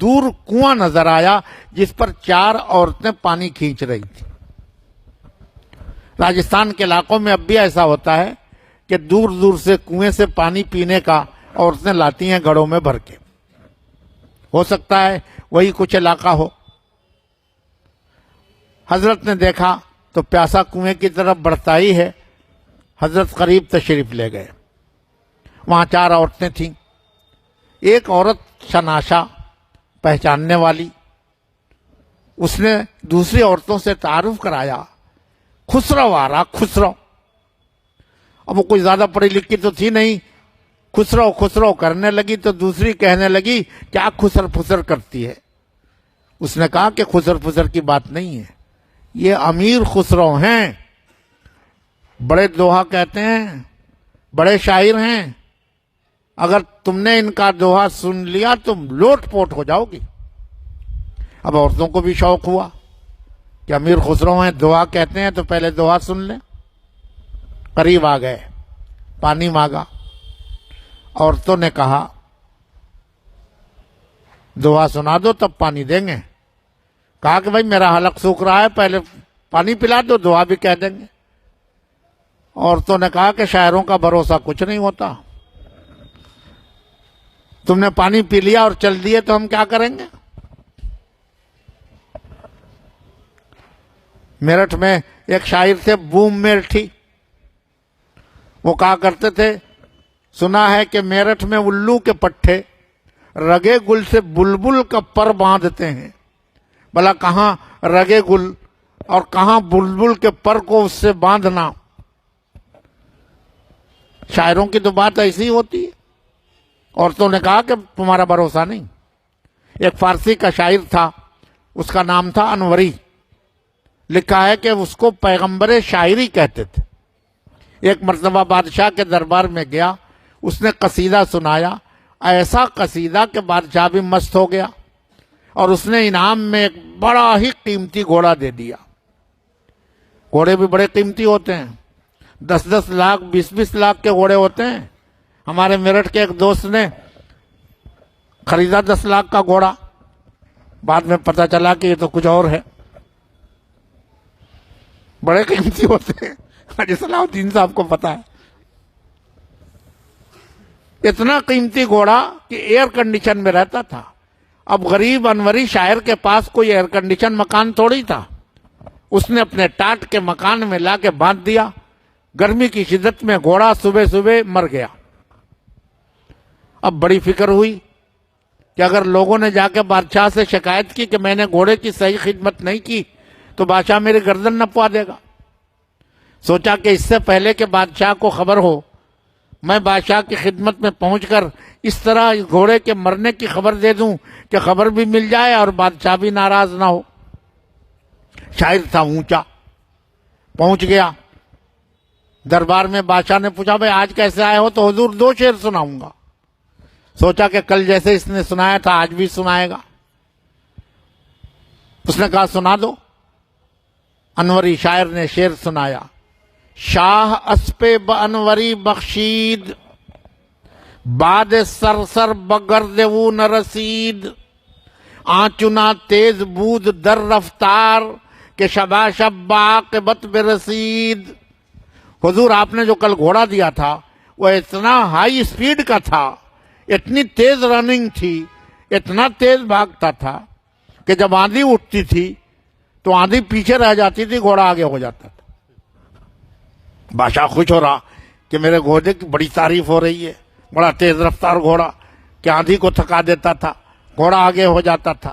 B: دور کنواں نظر آیا جس پر 4 عورتیں پانی کھینچ رہی تھیں۔ راجستھان کے علاقوں میں اب بھی ایسا ہوتا ہے کہ دور دور سے کنویں سے پانی پینے کا عورتیں لاتی ہیں گھڑوں میں بھر کے، ہو سکتا ہے وہی کچھ علاقہ ہو۔ حضرت نے دیکھا تو پیاسا کنویں کی طرف بڑھتا ہی ہے، حضرت قریب تشریف لے گئے۔ وہاں 4 عورتیں تھیں، ایک عورت شناشا پہچاننے والی، اس نے دوسری عورتوں سے تعارف کرایا، خسرو آ رہا، خسرو۔ اب وہ کوئی زیادہ پڑھی لکھی تو تھی نہیں، خسرو خسرو کرنے لگی تو دوسری کہنے لگی کیا خسر پھسر کرتی ہے؟ اس نے کہا کہ خسر پھسر کی بات نہیں ہے، یہ امیر خسرو ہیں، بڑے دوہا کہتے ہیں، بڑے شاعر ہیں، اگر تم نے ان کا دوہا سن لیا تم لوٹ پوٹ ہو جاؤ گی۔ اب عورتوں کو بھی شوق ہوا کہ امیر خسرو ہیں، دوہا کہتے ہیں تو پہلے دوہا سن لیں۔ قریب آ گئے، پانی مانگا، عورتوں نے کہا دوہا سنا دو تب پانی دیں گے۔ کہا کہ بھائی میرا حلق سوکھ رہا ہے، پہلے پانی پلا دو، دعا بھی کہہ دیں گے۔ عورتوں نے کہا کہ شاعروں کا بھروسہ کچھ نہیں ہوتا، تم نے پانی پی لیا اور چل دیے تو ہم کیا کریں گے؟ میرٹھ میں ایک شاعر تھے بوم میرٹھی، وہ کہا کرتے تھے، سنا ہے کہ میرٹھ میں الو کے پٹھے رگے گل سے بلبل کا پر باندھتے ہیں۔ بھلا کہاں رگے گل اور کہاں بلبل کے پر کو اس سے باندھنا؟ شاعروں کی تو بات ایسی ہوتی ہے۔ عورتوں نے کہا کہ تمہارا بھروسہ نہیں۔ ایک فارسی کا شاعر تھا، اس کا نام تھا انوری، لکھا ہے کہ اس کو پیغمبر شاعری کہتے تھے۔ ایک مرتبہ بادشاہ کے دربار میں گیا، اس نے قصیدہ سنایا، ایسا قصیدہ کہ بادشاہ بھی مست ہو گیا، اور اس نے انعام میں ایک بڑا ہی قیمتی گھوڑا دے دیا۔ گھوڑے بھی بڑے قیمتی ہوتے ہیں، 10-10 لاکھ 20-20 لاکھ کے گھوڑے ہوتے ہیں۔ ہمارے میرٹھ کے ایک دوست نے خریدا 10 لاکھ کا گھوڑا، بعد میں پتہ چلا کہ یہ تو کچھ اور ہے، بڑے قیمتی ہوتے ہیں۔ حاجی صلاح الدین صاحب کو پتا ہے، اتنا قیمتی گھوڑا کہ ایئر کنڈیشن میں رہتا تھا۔ اب غریب انوری شاعر کے پاس کوئی ایئر کنڈیشن مکان تھوڑی تھا، اس نے اپنے ٹاٹ کے مکان میں لا کے باندھ دیا۔ گرمی کی شدت میں گھوڑا صبح صبح مر گیا۔ اب بڑی فکر ہوئی کہ اگر لوگوں نے جا کے بادشاہ سے شکایت کی کہ میں نے گھوڑے کی صحیح خدمت نہیں کی تو بادشاہ میری گردن نپوا دے گا۔ سوچا کہ اس سے پہلے کہ بادشاہ کو خبر ہو، میں بادشاہ کی خدمت میں پہنچ کر اس طرح اس گھوڑے کے مرنے کی خبر دے دوں کہ خبر بھی مل جائے اور بادشاہ بھی ناراض نہ ہو۔ شاعر تھا اونچا، پہنچ گیا دربار میں۔ بادشاہ نے پوچھا بھائی آج کیسے آئے ہو؟ تو حضور 2 شعر سناؤں گا۔ سوچا کہ کل جیسے اس نے سنایا تھا آج بھی سنائے گا۔ اس نے کہا سنا دو۔ انوری شاعر نے شعر سنایا، شاہ اسپِ بانوری بخشید، باد سرسر بگرد او نہ رسید، آنچنا تیز بود در رفتار کہ شبا شب باقبت برسید۔ حضور آپ نے جو کل گھوڑا دیا تھا وہ اتنا ہائی سپیڈ کا تھا، اتنی تیز رننگ تھی، اتنا تیز بھاگتا تھا کہ جب آندھی اٹھتی تھی تو آندھی پیچھے رہ جاتی تھی، گھوڑا آگے ہو جاتا تھا۔ بادشاہ خوش ہو رہا کہ میرے گھوڑے کی بڑی تعریف ہو رہی ہے، بڑا تیز رفتار گھوڑا کہ آندھی کو تھکا دیتا تھا، گھوڑا آگے ہو جاتا تھا۔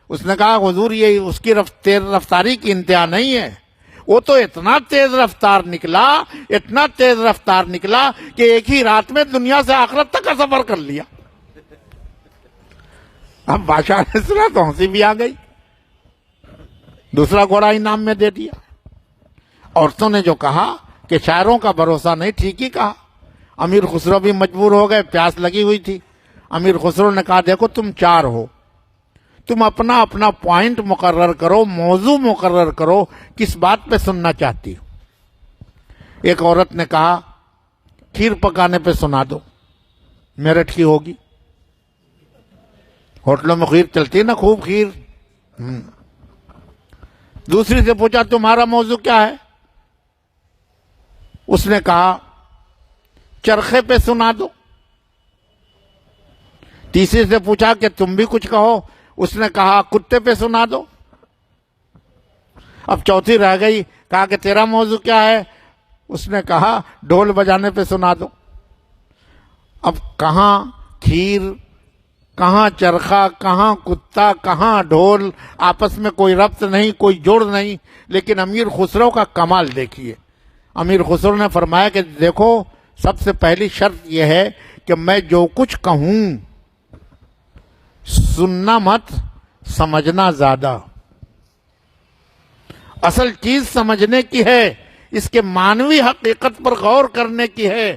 B: اس نے کہا حضور یہ اس کی تیز رفتاری کی انتہا نہیں ہے، وہ تو اتنا تیز رفتار نکلا، اتنا تیز رفتار نکلا کہ ایک ہی رات میں دنیا سے آخرت تک کا سفر کر لیا۔ اب بادشاہ نے سنا تو ہنسی بھی آ گئی، دوسرا گھوڑا انعام میں دے دیا۔ عورتوں نے جو کہا کہ شاعروں کا بھروسہ نہیں، ٹھیک ہی کہا۔ امیر خسرو بھی مجبور ہو گئے، پیاس لگی ہوئی تھی۔ امیر خسرو نے کہا دیکھو تم 4 ہو، تم اپنا اپنا پوائنٹ مقرر کرو، موضوع مقرر کرو، کس بات پہ سننا چاہتی ہو۔ ایک عورت نے کہا کھیر پکانے پہ سنا دو، میرٹھ کی ہوگی، ہوٹلوں میں کھیر چلتی ہے نا، خوب کھیر۔ دوسری سے پوچھا تمہارا موضوع کیا ہے؟ اس نے کہا چرخے پہ سنا دو۔ تیسری سے پوچھا کہ تم بھی کچھ کہو، اس نے کہا کتے پہ سنا دو۔ اب چوتھی رہ گئی، کہا کہ تیرا موضوع کیا ہے؟ اس نے کہا ڈھول بجانے پہ سنا دو۔ اب کہاں کھیر، کہاں چرخا، کہاں کتا، کہاں ڈھول، آپس میں کوئی ربط نہیں، کوئی جوڑ نہیں۔ لیکن امیر خسرو کا کمال دیکھیے، امیر خسرو نے فرمایا کہ دیکھو سب سے پہلی شرط یہ ہے کہ میں جو کچھ کہوں سننا مت، سمجھنا زیادہ۔ اصل چیز سمجھنے کی ہے، اس کے معنوی حقیقت پر غور کرنے کی ہے،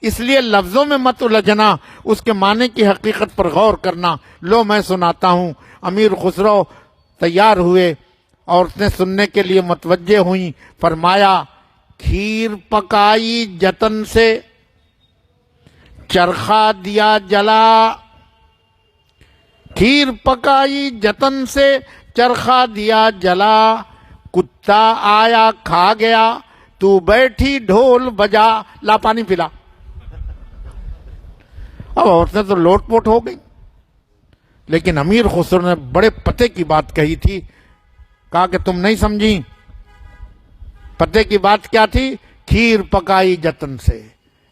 B: اس لیے لفظوں میں مت الجھنا، اس کے معنی کی حقیقت پر غور کرنا۔ لو میں سناتا ہوں۔ امیر خسرو تیار ہوئے، عورتیں سننے کے لیے متوجہ ہوئیں۔ فرمایا کھیر پکائی جتن سے، چرخا دیا جلا، کھیر پکائی جتن سے، چرخا دیا جلا، کتا آیا کھا گیا، تو بیٹھی ڈھول بجا، لا پانی پلا۔ اب عورتیں تو لوٹ پوٹ ہو گئی، لیکن امیر خسرو نے بڑے پتے کی بات کہی تھی، کہا کہ تم نہیں سمجھی۔ پتے کی بات کیا تھی؟ کھیر پکائی جتن سے،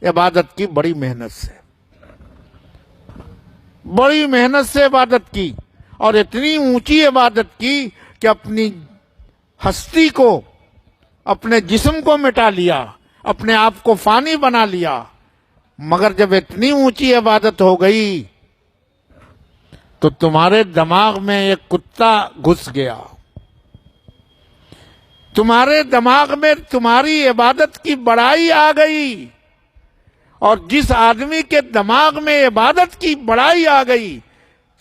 B: عبادت کی بڑی محنت سے، بڑی محنت سے عبادت کی، اور اتنی اونچی عبادت کی کہ اپنی ہستی کو، اپنے جسم کو مٹا لیا، اپنے آپ کو فانی بنا لیا۔ مگر جب اتنی اونچی عبادت ہو گئی تو تمہارے دماغ میں ایک کتا گھس گیا، تمہارے دماغ میں تمہاری عبادت کی بڑائی آ گئی، اور جس آدمی کے دماغ میں عبادت کی بڑائی آ گئی،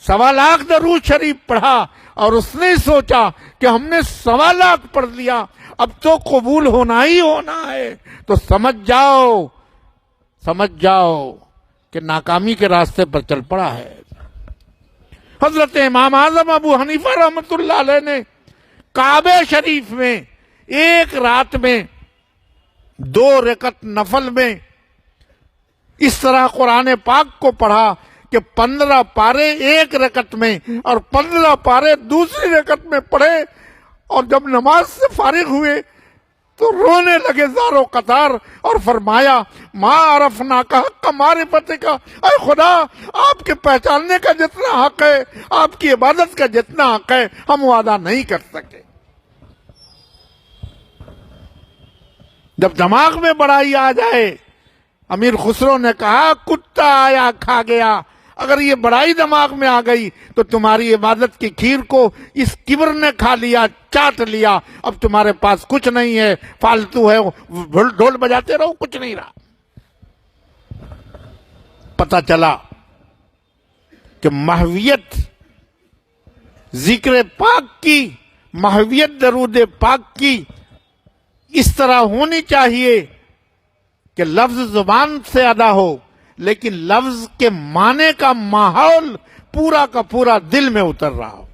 B: 1.25 لاکھ درود شریف پڑھا، اور اس نے سوچا کہ ہم نے 1.25 لاکھ پڑھ لیا، اب تو قبول ہونا ہی ہونا ہے، تو سمجھ جاؤ کہ ناکامی کے راستے پر چل پڑا ہے۔ حضرت امام اعظم ابو حنیفہ رحمۃ اللہ علیہ نے کعبہ شریف میں ایک رات میں 2 رکعت نفل میں اس طرح قرآن پاک کو پڑھا کہ 15 پارے ایک رکعت میں اور 15 پارے دوسری رکعت میں پڑھے، اور جب نماز سے فارغ ہوئے تو رونے لگے زار و قطار، اور فرمایا ما عرفنا کا حق معرفت کا، اے خدا آپ کے پہچاننے کا جتنا حق ہے، آپ کی عبادت کا جتنا حق ہے، ہم وہ ادا نہیں کر سکے۔ جب دماغ میں بڑائی آ جائے، امیر خسرو نے کہا کتا آیا کھا گیا، اگر یہ بڑائی دماغ میں آ گئی تو تمہاری عبادت کی کھیر کو اس کبر نے کھا لیا، چاٹ لیا، اب تمہارے پاس کچھ نہیں ہے، فالتو ہے، ڈھول بجاتے رہو، کچھ نہیں رہا۔ پتہ چلا کہ محویت ذکر پاک کی، محویت درود پاک کی اس طرح ہونی چاہیے کہ لفظ زبان سے ادا ہو، لیکن لفظ کے معنی کا ماحول پورا کا پورا دل میں اتر رہا ہو۔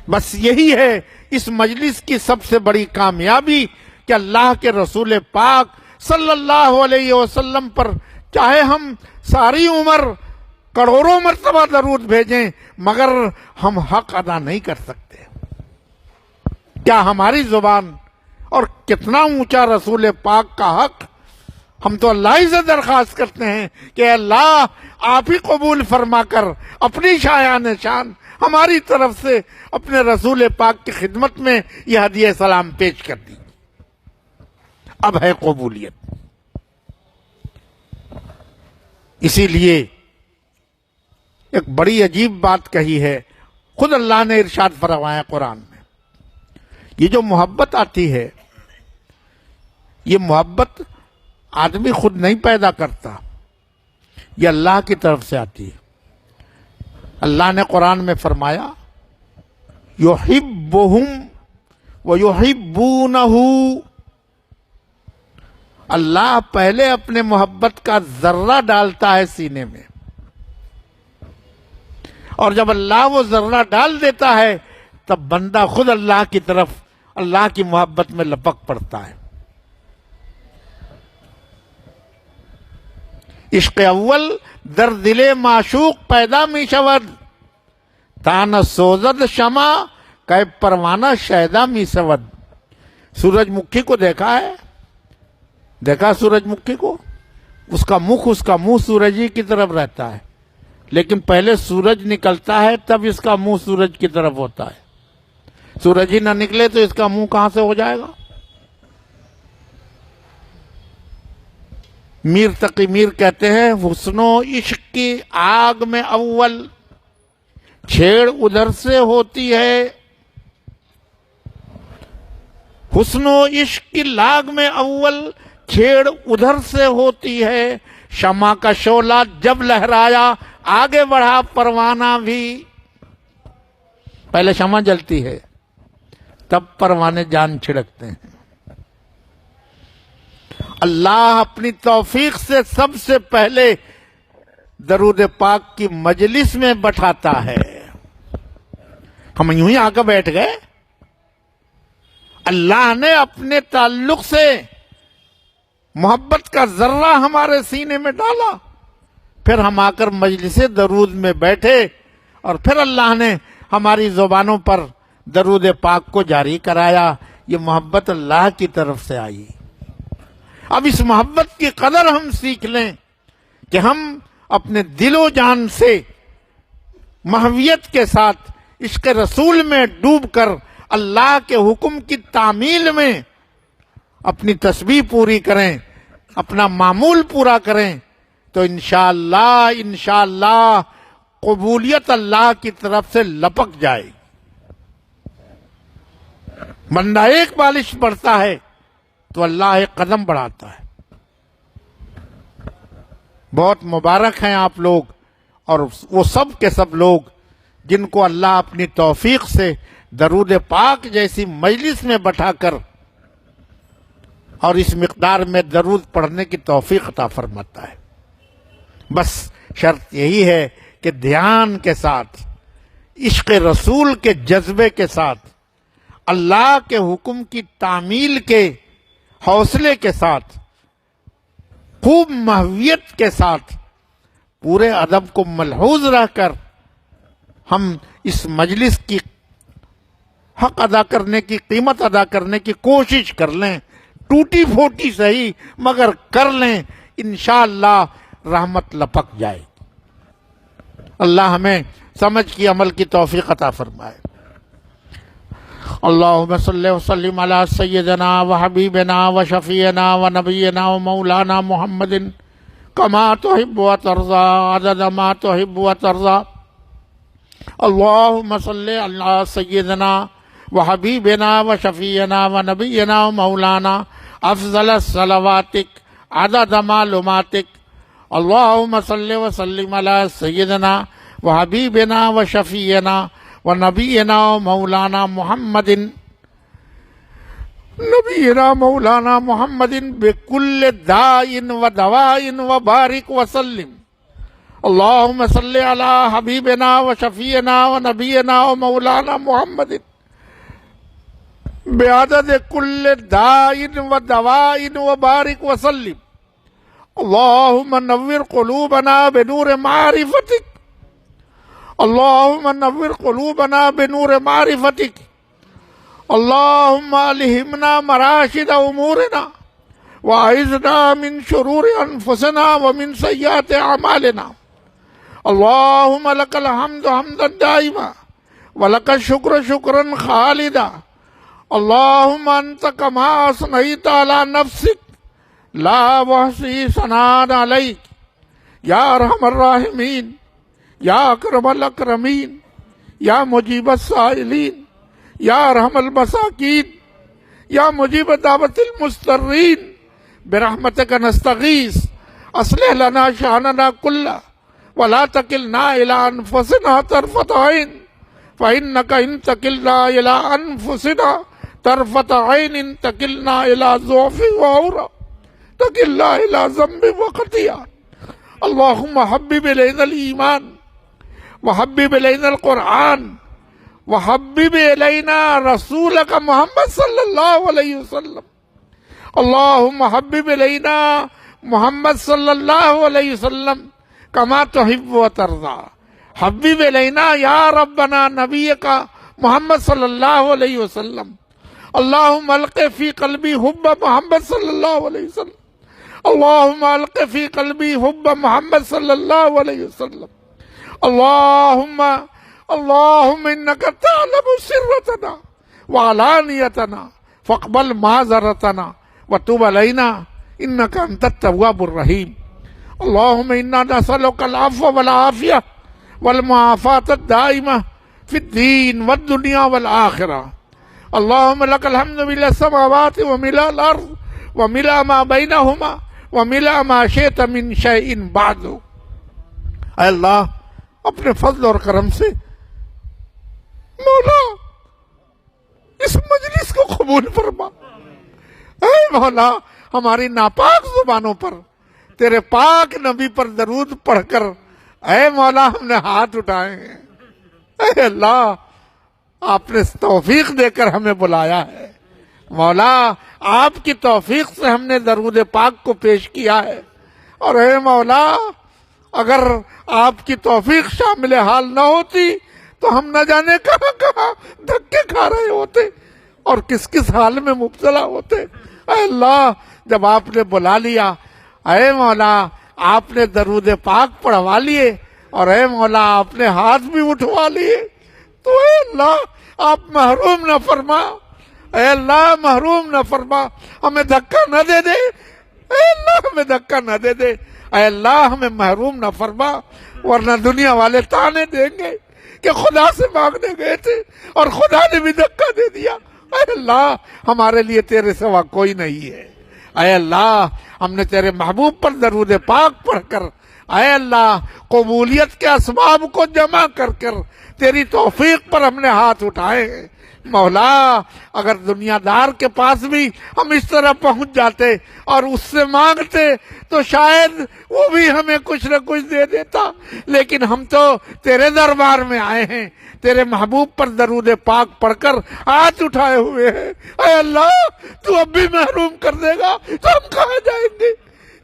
B: بس یہی ہے اس مجلس کی سب سے بڑی کامیابی کہ اللہ کے رسول پاک صلی اللہ علیہ وسلم پر چاہے ہم ساری عمر کروڑوں مرتبہ درود بھیجیں، مگر ہم حق ادا نہیں کر سکتے۔ کیا ہماری زبان، اور کتنا اونچا رسول پاک کا حق، ہم تو اللہ ہی سے درخواست کرتے ہیں کہ اللہ آپ ہی قبول فرما کر اپنی شایان شان ہماری طرف سے اپنے رسول پاک کی خدمت میں یہ ہدیہ سلام پیش کر دی۔ اب ہے قبولیت۔ اسی لیے ایک بڑی عجیب بات کہی ہے، خود اللہ نے ارشاد فرمایا قرآن میں، یہ جو محبت آتی ہے، یہ محبت آدمی خود نہیں پیدا کرتا، یہ اللہ کی طرف سے آتی ہے۔ اللہ نے قرآن میں فرمایا یحبہم ویحبونہ، اللہ پہلے اپنے محبت کا ذرہ ڈالتا ہے سینے میں، اور جب اللہ وہ ذرہ ڈال دیتا ہے تب بندہ خود اللہ کی طرف، اللہ کی محبت میں لپک پڑتا ہے۔ عشق اول در دل معشوق پیدا می شود، تان سوزد شمع کہ پروانہ شیدا می شود۔ سورج مکھی کو دیکھا ہے؟ دیکھا سورج مکھی کو؟ اس کا منہ سورج ہی کی طرف رہتا ہے، لیکن پہلے سورج نکلتا ہے تب اس کا منہ سورج کی طرف ہوتا ہے۔ سورج ہی نہ نکلے تو اس کا منہ کہاں سے ہو جائے گا؟ میر تقی میر کہتے ہیں حسن و عشق کی آگ میں اول چھیڑ ادھر سے ہوتی ہے، حسن و عشق کی لاگ میں اول چھیڑ ادھر سے ہوتی ہے، شمع کا شعلہ جب لہرایا آگے بڑھا پروانہ بھی۔ پہلے شمع جلتی ہے تب پروانے جان چھڑکتے ہیں۔ اللہ اپنی توفیق سے سب سے پہلے درود پاک کی مجلس میں بٹھاتا ہے، ہم یوں ہی آ کر بیٹھ گئے؟ اللہ نے اپنے تعلق سے محبت کا ذرہ ہمارے سینے میں ڈالا، پھر ہم آ کر مجلس درود میں بیٹھے، اور پھر اللہ نے ہماری زبانوں پر درود پاک کو جاری کرایا۔ یہ محبت اللہ کی طرف سے آئی۔ اب اس محبت کی قدر ہم سیکھ لیں کہ ہم اپنے دل و جان سے محویت کے ساتھ عشق رسول میں ڈوب کر اللہ کے حکم کی تعمیل میں اپنی تسبیح پوری کریں، اپنا معمول پورا کریں، تو انشاءاللہ قبولیت اللہ کی طرف سے لپک جائے گی۔ بندہ ایک بالش بڑھتا ہے تو اللہ ایک قدم بڑھاتا ہے۔ بہت مبارک ہیں آپ لوگ، اور وہ سب کے سب لوگ جن کو اللہ اپنی توفیق سے درود پاک جیسی مجلس میں بٹھا کر اور اس مقدار میں درود پڑھنے کی توفیق عطا فرماتا ہے۔ بس شرط یہی ہے کہ دھیان کے ساتھ، عشق رسول کے جذبے کے ساتھ، اللہ کے حکم کی تعمیل کے حوصلے کے ساتھ، خوب محویت کے ساتھ، پورے ادب کو ملحوظ رہ کر ہم اس مجلس کی حق ادا کرنے کی، قیمت ادا کرنے کی کوشش کر لیں، ٹوٹی پھوٹی صحیح مگر کر لیں، انشاءاللہ رحمت لپک جائے۔ اللہ ہمیں سمجھ کی عمل کی توفیق عطا فرمائے۔ اللہم صلی وسلم علی سیدنا و حبیبنا و شفیعنا و نبینا و مولانا محمد کما تحب و ترضا عدد ما تحب و ترضا۔ اللہم صلی علی سیدنا و حبیبنا و شفیعنا و نبینا و مولانا افضل الصلواتک عدد معلوماتک۔ اللہم صلی وسلم علی سیدنا و حبیبنا و شفیعنا و نبینا و مولانا محمد بکل دائن و دوائن و بارک وسلم۔ اللہم صلی علی حبیبنا و شفیعنا و نبینا و مولانا محمد بعدد کل دائن و دوائن و بارک وسلم۔ اللہم نور قلوبنا بنور معرفتک۔ اللہم نور قلوبنا بنور معرفتک۔ اللہم الہمنا مراشد امورنا واعذنا من شرور انفسنا ومن سیئات اعمالنا۔ اللہم لک الحمد حمدا دائما ولک الشکر شکرا خالدا۔ اللہم انت کما اثنیت علی نفسک لا وحصی ثناء علیک یا ارحم الراحمین یا اکرم الاکرمین یا مجیب السائلین یا ارحم المساکین یا مجیب دعوت المضطرین برحمتک نستغیث اصلح لنا شأننا کلہ ولا تکلنا الی انفسنا طرفۃ عین فإنک ان تکلنا الی انفسنا طرفۃ عین تکلنا الی ضعف وعورہ تکلنا الی ذنب وخطیئہ۔ اللہم حبب الینا الایمان وحبب الینا القرآن وحبب الینا رسولک محمد صلی اللہ علیہ وسلم۔ اللہم حبب الینا محمد صلی اللہ علیہ وسلم کما تحب و ترضا۔ حبب الینا یا ربنا نبیک محمد صلی اللہ علیہ وسلم۔ اللہم الق فی قلبی حب محمد صلی اللہ علیہ وسلم۔ اللہم الق فی قلبی حب محمد صلی اللہ علیہ وسلم۔ اللہم انک تعلم سرتنا وعلانیتنا فاقبل معذرتنا وتب علینا انک انت التواب الرحیم۔ اللہم انا نسألک العفو والعافیہ والمعافاة الدائمہ فی الدین والدنیا والآخرہ۔ اللہم لک الحمد ملء السماوات وملء الارض وملء ما بینہما وملء ما شئت من شیء بعد۔ اے اللہ اپنے فضل اور کرم سے مولا اس مجلس کو قبول فرما۔ اے مولا ہماری ناپاک زبانوں پر تیرے پاک نبی پر درود پڑھ کر اے مولا ہم نے ہاتھ اٹھائے ہیں۔ اے اللہ آپ نے توفیق دے کر ہمیں بلایا ہے مولا، آپ کی توفیق سے ہم نے درود پاک کو پیش کیا ہے، اور اے مولا اگر آپ کی توفیق شامل حال نہ ہوتی تو ہم نہ جانے کہاں کہاں دھکے کھا رہے ہوتے اور کس کس حال میں مبتلا ہوتے۔ اے اللہ جب آپ نے بلا لیا، اے مولا آپ نے درود پاک پڑھوا لیے، اور اے مولا آپ نے ہاتھ بھی اٹھوا لیے، تو اے اللہ آپ محروم نہ فرما، اے اللہ محروم نہ فرما، ہمیں دھکا نہ دے دے، اے اللہ ہمیں دھکا نہ دے دے، اے اللہ ہمیں محروم نہ فرما، ورنہ دنیا والے تانے دیں گے کہ خدا سے مانگنے گئے تھے اور خدا نے بھی دھکا دے دیا۔ اے اللہ ہمارے لیے تیرے سوا کوئی نہیں ہے، اے اللہ ہم نے تیرے محبوب پر درود پاک پڑھ کر، اے اللہ قبولیت کے اسباب کو جمع کر کر تیری توفیق پر ہم نے ہاتھ اٹھائے ہیں۔ مولا اگر دنیا دار کے پاس بھی ہم اس طرح پہنچ جاتے اور اس سے مانگتے تو شاید وہ بھی ہمیں کچھ نہ کچھ دے دیتا، لیکن ہم تو تیرے دربار میں آئے ہیں، تیرے محبوب پر درود پاک پڑھ کر ہاتھ اٹھائے ہوئے ہیں۔ اے اللہ تو اب بھی محروم کر دے گا تو ہم کہاں جائیں گے،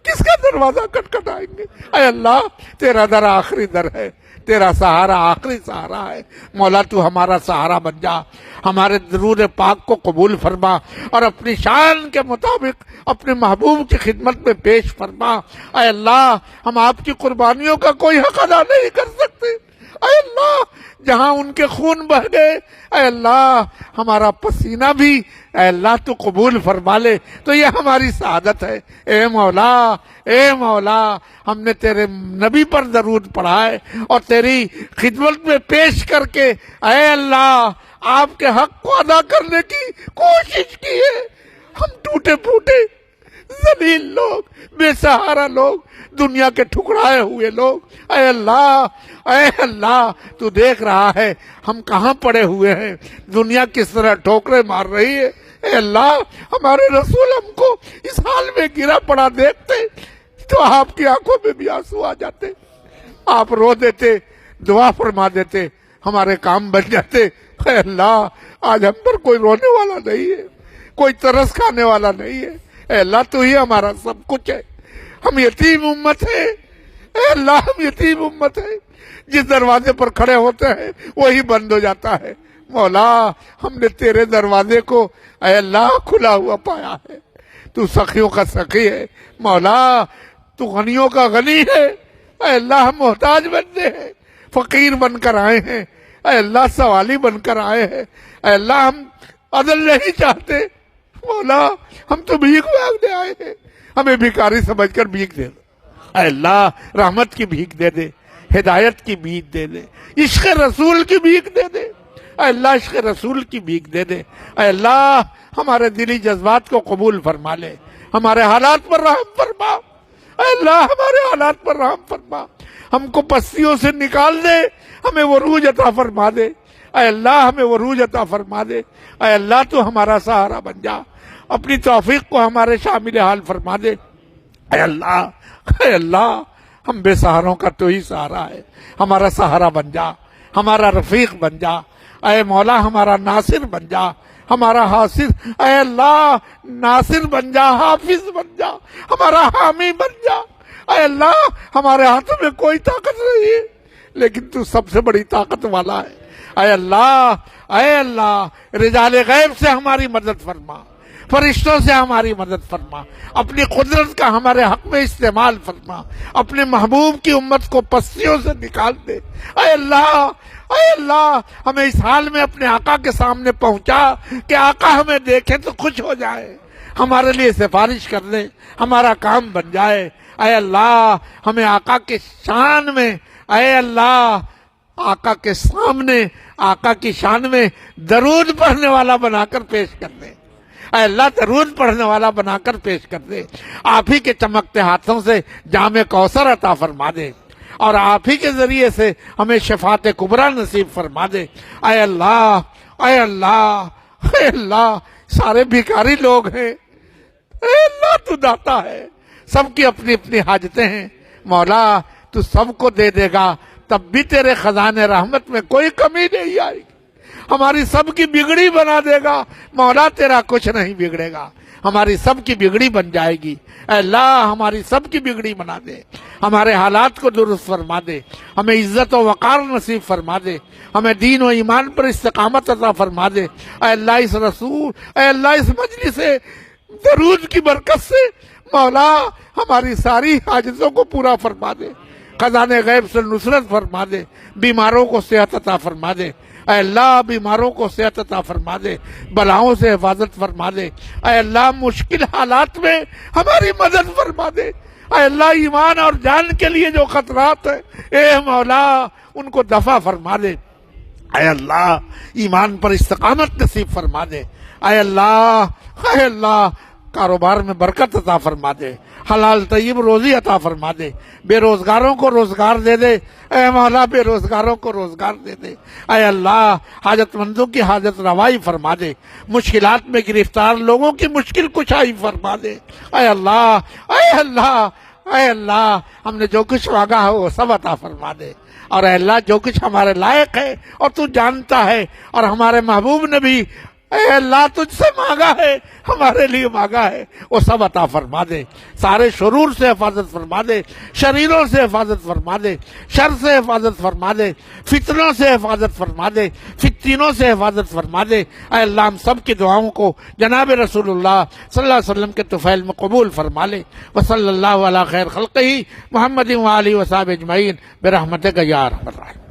B: کس کا دروازہ کٹکھٹائیں گے؟ اے اللہ تیرا در آخری در ہے، تیرا سہارا آخری سہارا ہے، مولا تو ہمارا سہارا بن جا، ہمارے درود پاک کو قبول فرما اور اپنی شان کے مطابق اپنے محبوب کی خدمت میں پیش فرما۔ اے اللہ ہم آپ کی قربانیوں کا کوئی حق ادا نہیں کر سکتے، اے اللہ جہاں ان کے خون بہ گئے، اے اللہ ہمارا پسینہ بھی اے اللہ تو قبول فرما لے تو یہ ہماری سعادت ہے۔ اے مولا اے مولا ہم نے تیرے نبی پر درود پڑھا ہے اور تیری خدمت میں پیش کر کے اے اللہ آپ کے حق کو ادا کرنے کی کوشش کی ہے۔ ہم ٹوٹے پھوٹے ذلیل لوگ، بے سہارا لوگ، دنیا کے ٹھکرائے ہوئے لوگ، اے اللہ تو دیکھ رہا ہے ہم کہاں پڑے ہوئے ہیں، دنیا کس طرح ٹھوکریں مار رہی ہے۔ اے اللہ ہمارے رسول ہم کو اس حال میں گرا پڑا دیکھتے تو آپ کی آنکھوں میں بھی آنسو آ جاتے، آپ رو دیتے، دعا فرما دیتے، ہمارے کام بن جاتے۔ اے اللہ آج ہم پر کوئی رونے والا نہیں ہے، کوئی ترس کھانے والا نہیں ہے، اے اللہ تو ہی ہمارا سب کچھ ہے۔ ہم یتیم امت ہیں، اے اللہ ہم یتیم امت ہیں، جس دروازے پر کھڑے ہوتے ہیں وہی بند ہو جاتا ہے۔ مولا ہم نے تیرے دروازے کو اے اللہ کھلا ہوا پایا ہے، تو سخیوں کا سخی ہے، مولا تو غنیوں کا غنی ہے۔ اے اللہ ہم محتاج بنتے ہیں، فقیر بن کر آئے ہیں، اے اللہ سوالی بن کر آئے ہیں، اے اللہ ہم عدل نہیں چاہتے، مولا ہم تو بھیک مانگنے آئے ہیں، ہمیں بھیکاری سمجھ کر بھیک دے دے، اے اللہ رحمت کی بھیک دے دے، ہدایت کی بھیک دے دے، عشق رسول کی بھیک دے دے، اے اللہ عشق رسول کی بھیک دے دے، اے اللہ ہمارے دلی جذبات کو قبول فرما لے، ہمارے حالات پر رحم فرما، اے اللہ ہمارے حالات پر رحم فرما، ہم کو پستیوں سے نکال دے، ہمیں عروج عطا فرما دے، اے اللہ ہمیں عروج عطا فرما دے، اے اللہ تو ہمارا سہارا بن جا، اپنی توفیق کو ہمارے شامل حال فرما دے، اے اللہ ہم بے سہاروں کا تو ہی سہارا ہے، ہمارا سہارا بن جا، ہمارا رفیق بن جا، اے مولا ہمارا ناصر بن جا، ہمارا حاصر، اے اللہ ناصر بن جا، حافظ بن جا، ہمارا حامی بن جا، اے اللہ ہمارے ہاتھوں میں کوئی طاقت نہیں ہے لیکن تو سب سے بڑی طاقت والا ہے، اے اللہ رجال غیب سے ہماری مدد فرما، فرشتوں سے ہماری مدد فرما، اپنی قدرت کا ہمارے حق میں استعمال فرما، اپنے محبوب کی امت کو پستیوں سے نکال دے، اے اللہ ہمیں اس حال میں اپنے آقا کے سامنے پہنچا کہ آقا ہمیں دیکھیں تو خوش ہو جائے، ہمارے لیے سفارش کر دے، ہمارا کام بن جائے، اے اللہ ہمیں آقا کے شان میں، اے اللہ آقا کے سامنے آقا کی شان میں درود پڑھنے والا بنا کر پیش کر دے، اے اللہ درود پڑھنے والا بنا کر پیش کر دے، آپ ہی کے چمکتے ہاتھوں سے جام کوثر عطا فرما دے اور آپ ہی کے ذریعے سے ہمیں شفاعت کبریٰ نصیب فرما دے، اے اللہ سارے بھیکاری لوگ ہیں، اے اللہ تو داتا ہے، سب کی اپنی اپنی حاجتیں ہیں، مولا تو سب کو دے دے گا تب بھی تیرے خزانے رحمت میں کوئی کمی نہیں آئے گی، ہماری سب کی بگڑی بنا دے گا مولا، تیرا کچھ نہیں بگڑے گا، ہماری سب کی بگڑی بن جائے گی۔ اے اللہ ہماری سب کی بگڑی بنا دے، ہمارے حالات کو درست فرما دے، ہمیں عزت و وقار نصیب فرما دے، ہمیں دین و ایمان پر استقامت عطا فرما دے۔ اے اللہ اس رسول، اے اللہ اس مجلس درود کی برکت سے مولا ہماری ساری حاجتوں کو پورا فرما دے، خزانے غیب سے نصرت فرما دے، بیماروں کو صحت عطا فرما دے۔ اے اللہ بیماروں کو صحت عطا فرما دے، بلاؤں سے حفاظت فرما دے۔ اے اللہ مشکل حالات میں ہماری مدد فرما دے۔ اے اللہ ایمان اور جان کے لیے جو خطرات ہیں اے مولا ان کو دفع فرما دے۔ اے اللہ ایمان پر استقامت نصیب فرما دے۔ اے اللہ کاروبار میں برکت عطا فرما دے، حلال طیب روزی عطا فرما دے، بے روزگاروں کو روزگار دے دے۔ اے مولا بے روزگاروں کو روزگار دے دے۔ اے اللہ حاجت مندوں کی حاجت روائی فرما دے، مشکلات میں گرفتار لوگوں کی مشکل کشائی فرما دے۔ اے اللہ اے اللہ اے اللہ ہم نے جو کچھ مانگا ہے وہ سب عطا فرما دے، اور اے اللہ جو کچھ ہمارے لائق ہے اور تو جانتا ہے، اور ہمارے محبوب نے بھی اے اللہ تجھ سے مانگا ہے، ہمارے لیے مانگا ہے، وہ سب عطا فرما دے۔ سارے شرور سے حفاظت فرما دے، شریروں سے حفاظت فرما دے، شر سے حفاظت فرما دے، فتنوں سے حفاظت فرما دے، فتنوں سے حفاظت فرما دے۔ اے اللہ ہم سب کی دعاؤں کو جناب رسول اللہ صلی اللہ علیہ وسلم کے طفیل میں قبول فرما لے۔ وصلی اللہ علی خیر خلقہ محمد وآلہ وصحبہ اجمعین برحمتک یا ارحم الراحمین۔